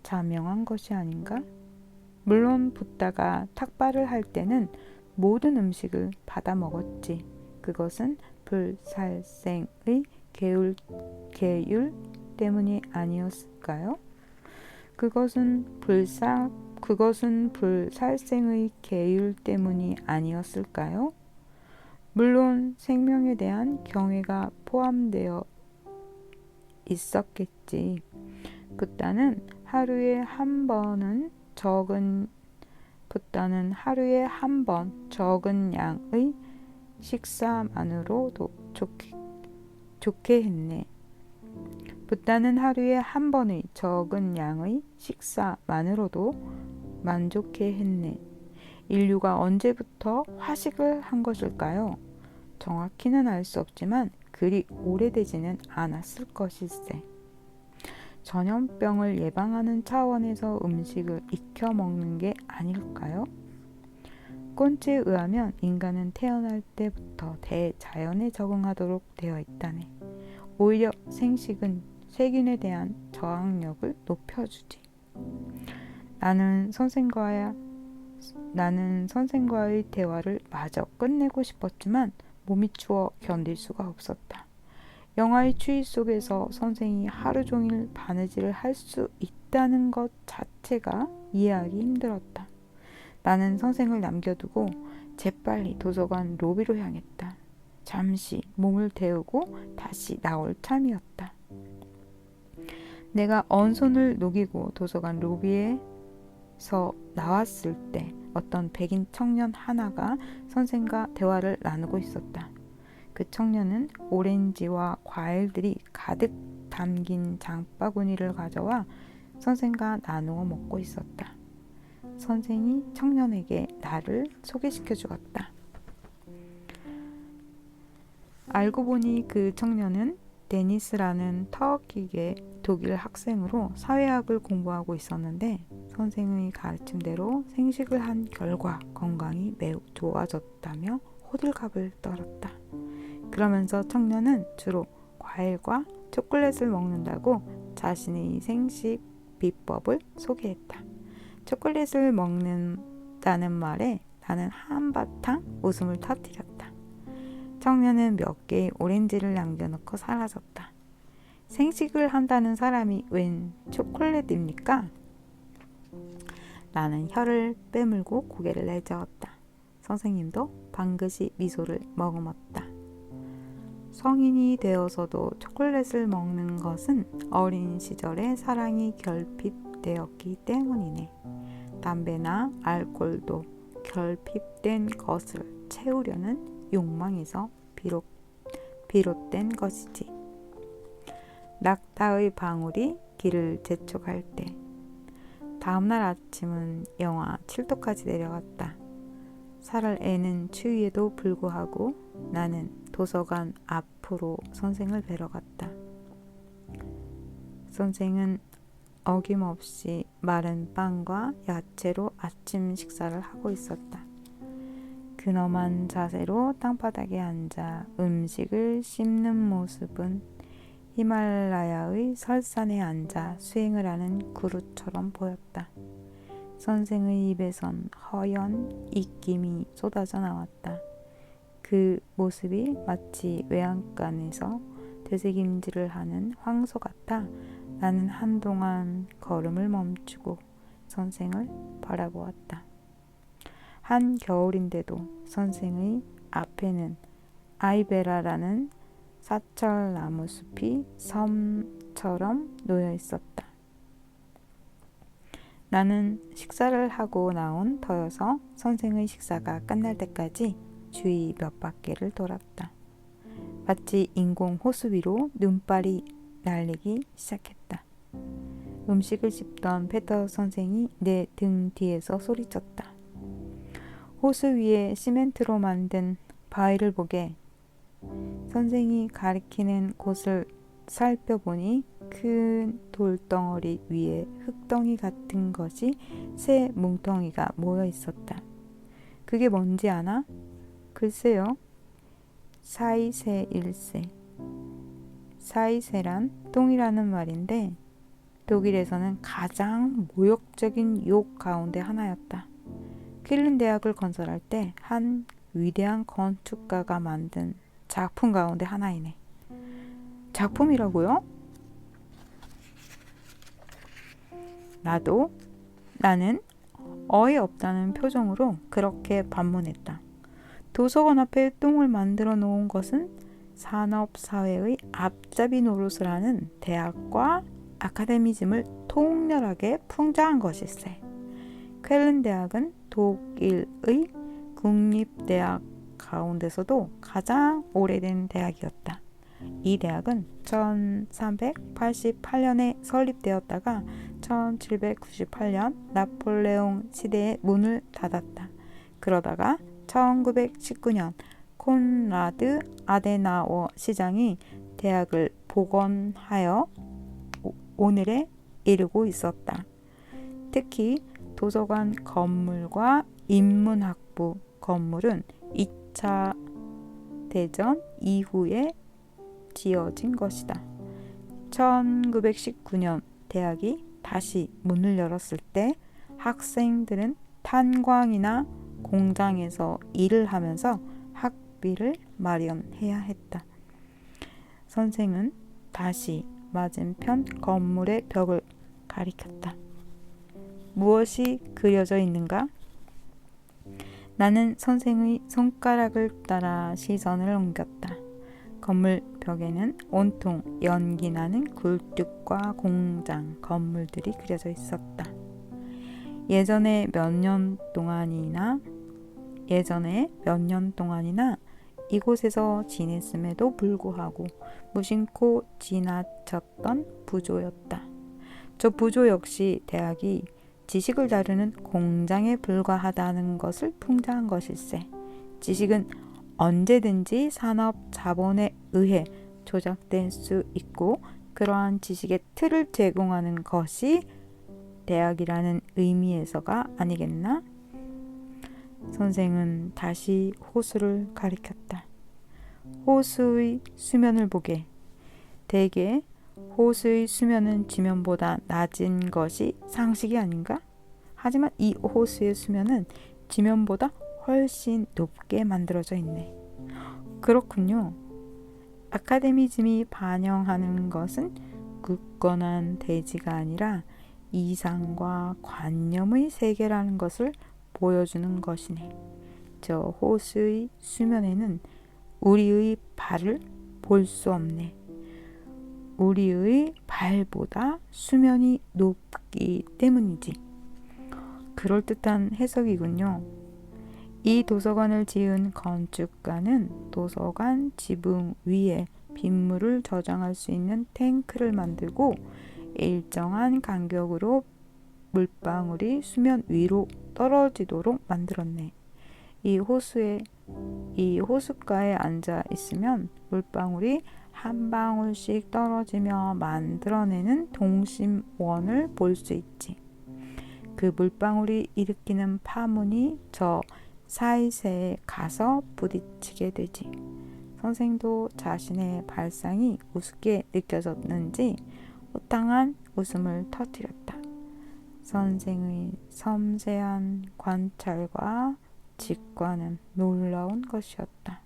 자명한 것이 아닌가? 물론 붓다가 탁발을 할 때는 모든 음식을 받아 먹었지. 그것은 불살생의 계율 때문이 아니었을까요? 그것은 불살생의 계율 때문이 아니었을까요? 물론 생명에 대한 경외가 포함되어 있었겠지. 붓다는 하루에 한 번 적은 양의 식사만으로도 좋게 했네. 붓다는 하루에 한 번의 적은 양의 식사만으로도 만족해 했네. 인류가 언제부터 화식을 한 것일까요? 정확히는 알 수 없지만 그리 오래되지는 않았을 것일세. 전염병을 예방하는 차원에서 음식을 익혀 먹는 게 아닐까요? 꼰지에 의하면 인간은 태어날 때부터 대자연에 적응하도록 되어 있다네. 오히려 생식은 세균에 대한 저항력을 높여주지. 나는 선생과의 대화를 마저 끝내고 싶었지만 몸이 추워 견딜 수가 없었다. 영화의 추위 속에서 선생이 하루 종일 바느질을 할 수 있다는 것 자체가 이해하기 힘들었다. 나는 선생을 남겨두고 재빨리 도서관 로비로 향했다. 잠시 몸을 데우고 다시 나올 참이었다. 내가 언손을 녹이고 도서관 로비에서 나왔을 때 어떤 백인 청년 하나가 선생과 대화를 나누고 있었다. 그 청년은 오렌지와 과일들이 가득 담긴 장바구니를 가져와 선생과 나누어 먹고 있었다. 선생이 청년에게 나를 소개시켜 주었다. 알고 보니 그 청년은 데니스라는 터키계 독일 학생으로 사회학을 공부하고 있었는데 선생의 가르침대로 생식을 한 결과 건강이 매우 좋아졌다며 호들갑을 떨었다. 그러면서 청년은 주로 과일과 초콜릿을 먹는다고 자신의 생식 비법을 소개했다. 초콜릿을 먹는다는 말에 나는 한바탕 웃음을 터뜨렸다. 청년은 몇 개의 오렌지를 남겨놓고 사라졌다. 생식을 한다는 사람이 웬 초콜릿입니까? 나는 혀를 빼물고 고개를 내저었다. 선생님도 방긋이 미소를 머금었다. 성인이 되어서도 초콜릿을 먹는 것은 어린 시절의 사랑이 결핍되었기 때문이네. 담배나 알코올도 결핍된 것을 채우려는 욕망에서 비롯된 것이지. 낙타의 방울이 길을 재촉할 때 다음날 아침은 영하 7도까지 내려갔다. 살을 애는 추위에도 불구하고 나는 도서관 앞으로 선생을 뵈러 갔다. 선생은 어김없이 마른 빵과 야채로 아침 식사를 하고 있었다. 근엄한 자세로 땅바닥에 앉아 음식을 씹는 모습은 히말라야의 설산에 앉아 수행을 하는 구루처럼 보였다. 선생의 입에선 허연 입김이 쏟아져 나왔다. 그 모습이 마치 외양간에서 되새김질을 하는 황소 같아 나는 한동안 걸음을 멈추고 선생을 바라보았다. 한겨울인데도 선생의 앞에는 아이베라라는 사철나무 숲이 섬처럼 놓여 있었다. 나는 식사를 하고 나온 터여서 선생의 식사가 끝날 때까지 주위 몇 바퀴를 돌았다. 마치 인공 호수 위로 눈발이 날리기 시작했다. 음식을 씹던 페터 선생이 내 등 뒤에서 소리쳤다. 호수 위에 시멘트로 만든 바위를 보게. 선생이 가리키는 곳을 살펴보니 큰 돌덩어리 위에 흙덩이 같은 것이 새 뭉텅이가 모여 있었다. 그게 뭔지 아나? 글쎄요. 사이세일세. 사이세란 똥이라는 말인데 독일에서는 가장 모욕적인 욕 가운데 하나였다. 퀼른 대학을 건설할 때 한 위대한 건축가가 만든 작품 가운데 하나이네. 작품이라고요? 나는 어이없다는 표정으로 그렇게 반문했다. 도서관 앞에 똥을 만들어 놓은 것은 산업사회의 앞잡이 노릇을 하는 대학과 아카데미즘을 통렬하게 풍자한 것일세. 퀼른 대학은 독일의 국립대학 가운데서도 가장 오래된 대학이었다. 이 대학은 1388년에 설립되었다가 1798년 나폴레옹 시대에 문을 닫았다. 그러다가 1919년 콘라드 아데나워 시장이 대학을 복원하여 오늘에 이르고 있었다. 특히 도서관 건물과 인문학부 건물은 2차 대전 이후에 지어진 것이다. 1919년 대학이 다시 문을 열었을 때 학생들은 탄광이나 공장에서 일을 하면서 학비를 마련해야 했다. 선생은 다시 맞은편 건물의 벽을 가리켰다. 무엇이 그려져 있는가? 나는 선생의 손가락을 따라 시선을 옮겼다. 건물 벽에는 온통 연기나는 굴뚝과 공장, 건물들이 그려져 있었다. 예전에 몇 년 동안이나 이곳에서 지냈음에도 불구하고 무심코 지나쳤던 부조였다. 저 부조 역시 대학이 지식을 다루는 공장에 불과하다는 것을 풍자한 것일세. 지식은 언제든지 산업 자본에 의해 조작될 수 있고 그러한 지식의 틀을 제공하는 것이 대학이라는 의미에서가 아니겠나? 선생은 다시 호수를 가리켰다. 호수의 수면을 보게. 대개 호수의 수면은 지면보다 낮은 것이 상식이 아닌가? 하지만 이 호수의 수면은 지면보다 훨씬 높게 만들어져 있네. 그렇군요. 아카데미즘이 반영하는 것은 굳건한 대지가 아니라 이상과 관념의 세계라는 것을 보여주는 것이네. 저 호수의 수면에는 우리의 발을 볼 수 없네. 우리의 발보다 수면이 높기 때문이지. 그럴듯한 해석이군요. 이 도서관을 지은 건축가는 도서관 지붕 위에 빗물을 저장할 수 있는 탱크를 만들고 일정한 간격으로 물방울이 수면 위로 떨어지도록 만들었네. 이 호숫가에 앉아 있으면 물방울이 한 방울씩 떨어지며 만들어내는 동심원을 볼 수 있지. 그 물방울이 일으키는 파문이 저 사이새에 가서 부딪히게 되지. 선생도 자신의 발상이 우습게 느껴졌는지 호탕한 웃음을 터뜨렸다. 선생의 섬세한 관찰과 직관은 놀라운 것이었다.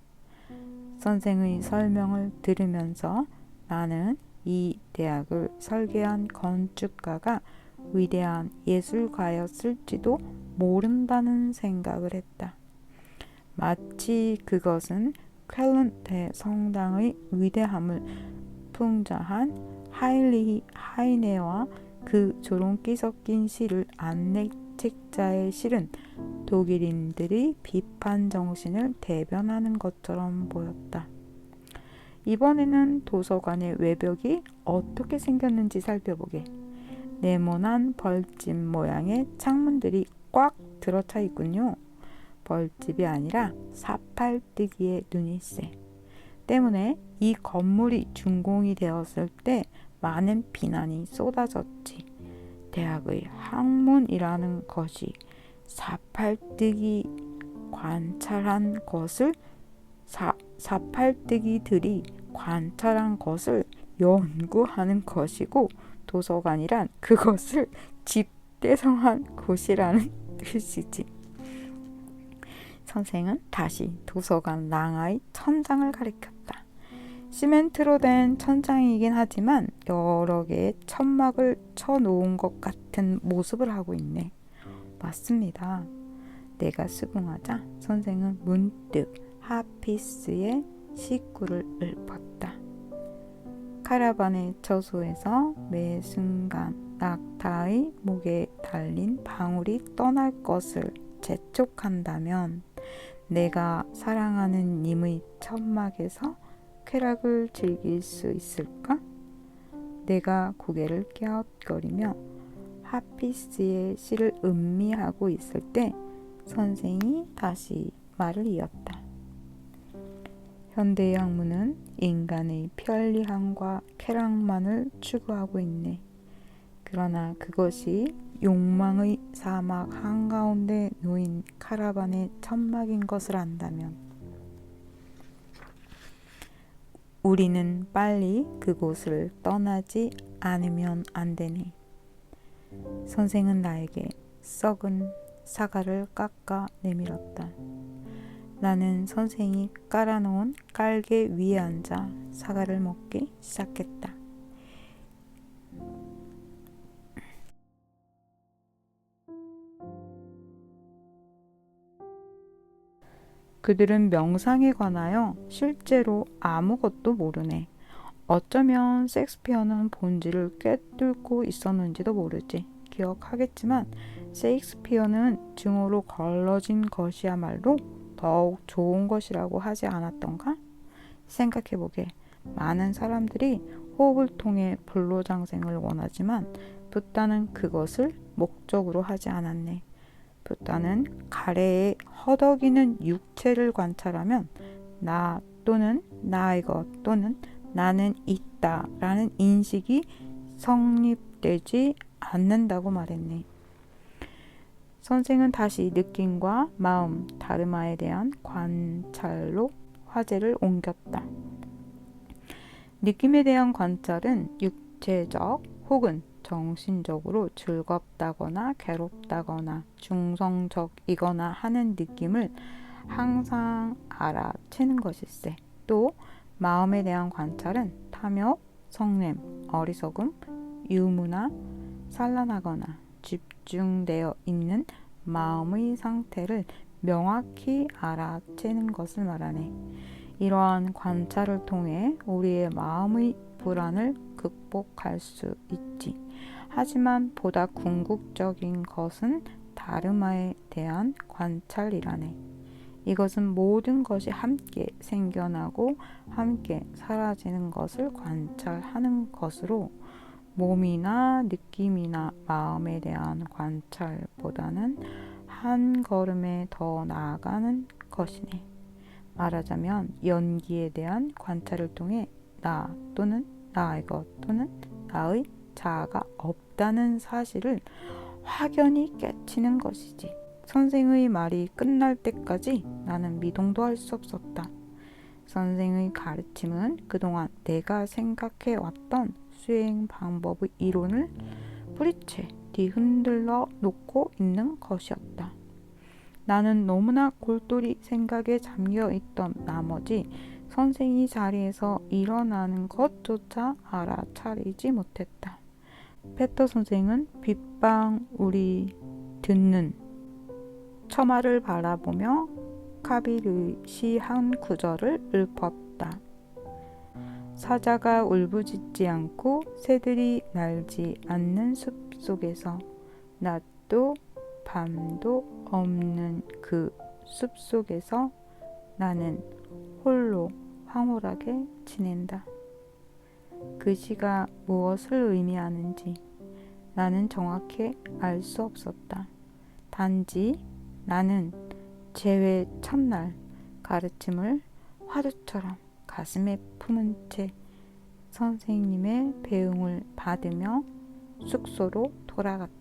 선생의 설명을 들으면서 나는 이 대학을 설계한 건축가가 위대한 예술가였을지도 모른다는 생각을 했다. 마치 그것은 쾰른 대성당의 위대함을 풍자한 하일리히 하이네와 그 조롱기 섞인 시를 안내책자에 실은 독일인들이 비판 정신을 대변하는 것처럼 보였다. 이번에는 도서관의 외벽이 어떻게 생겼는지 살펴보게. 네모난 벌집 모양의 창문들이 꽉 들어차 있군요. 벌집이 아니라 사팔뜨기의 눈일세. 때문에 이 건물이 준공이 되었을 때 많은 비난이 쏟아졌지. 대학의 학문이라는 것이 사팔뜨기 관찰한 것을 사팔뜨기들이 관찰한 것을 연구하는 것이고 도서관이란 그것을 집대성한 곳이라는 뜻이지. 선생은 다시 도서관 랑아의 천장을 가리켰다. 시멘트로 된 천장이긴 하지만 여러 개의 천막을 쳐놓은 것 같은 모습을 하고 있네. 맞습니다. 내가 수긍하자 선생은 문득 하피스의 식구를 읊었다. 카라반의 처소에서 매 순간 낙타의 목에 달린 방울이 떠날 것을 재촉한다면 내가 사랑하는 님의 천막에서 쾌락을 즐길 수 있을까? 내가 고개를 갸웃거리며 하피스의 시를 음미하고 있을 때 선생이 다시 말을 이었다. 현대의 학문은 인간의 편리함과 쾌락만을 추구하고 있네. 그러나 그것이 욕망의 사막 한가운데 놓인 카라반의 천막인 것을 안다면 우리는 빨리 그곳을 떠나지 않으면 안 되네. 선생은 나에게 썩은 사과를 깎아 내밀었다. 나는 선생이 깔아놓은 깔개 위에 앉아 사과를 먹기 시작했다. 그들은 명상에 관하여 실제로 아무것도 모르네. 어쩌면 셰익스피어는 본질을 꿰뚫고 있었는지도 모르지. 기억하겠지만 셰익스피어는 증오로 걸러진 것이야말로 더욱 좋은 것이라고 하지 않았던가? 생각해보게. 많은 사람들이 호흡을 통해 불로장생을 원하지만 붓다는 그것을 목적으로 하지 않았네. 붓다는 가래에 허덕이는 육체를 관찰하면 나 또는 나의 것 또는 나는 있다 라는 인식이 성립되지 않는다고 말했네. 선생은 다시 느낌과 마음, 다르마에 대한 관찰로 화제를 옮겼다. 느낌에 대한 관찰은 육체적 혹은 정신적으로 즐겁다거나 괴롭다거나 중성적이거나 하는 느낌을 항상 알아채는 것일세. 또 마음에 대한 관찰은 탐욕, 성냄, 어리석음, 유무나 산란하거나 집중되어 있는 마음의 상태를 명확히 알아채는 것을 말하네. 이러한 관찰을 통해 우리의 마음의 불안을 극복할 수 있지. 하지만 보다 궁극적인 것은 다름화에 대한 관찰이라네. 이것은 모든 것이 함께 생겨나고 함께 사라지는 것을 관찰하는 것으로 몸이나 느낌이나 마음에 대한 관찰보다는 한 걸음에 더 나아가는 것이네. 말하자면 연기에 대한 관찰을 통해 나 또는 나의 것 또는 나의 자아가 없다는 사실을 확연히 깨치는 것이지. 선생의 말이 끝날 때까지 나는 미동도 할 수 없었다. 선생의 가르침은 그동안 내가 생각해 왔던 수행 방법의 이론을 뿌리채 뒤흔들러 놓고 있는 것이었다. 나는 너무나 골똘히 생각에 잠겨 있던 나머지 선생이 자리에서 일어나는 것조차 알아차리지 못했다. 페터 선생은 빗방울이 듣는 처마를 바라보며 카빌의 시 한 구절을 읊었다. 사자가 울부짖지 않고 새들이 날지 않는 숲 속에서 낮도 밤도 없는 그 숲 속에서 나는 홀로 황홀하게 지낸다. 그 시가 무엇을 의미하는지 나는 정확히 알 수 없었다. 단지 나는 재회 첫날 가르침을 화두처럼 가슴에 품은 채 선생님의 배웅을 받으며 숙소로 돌아갔다.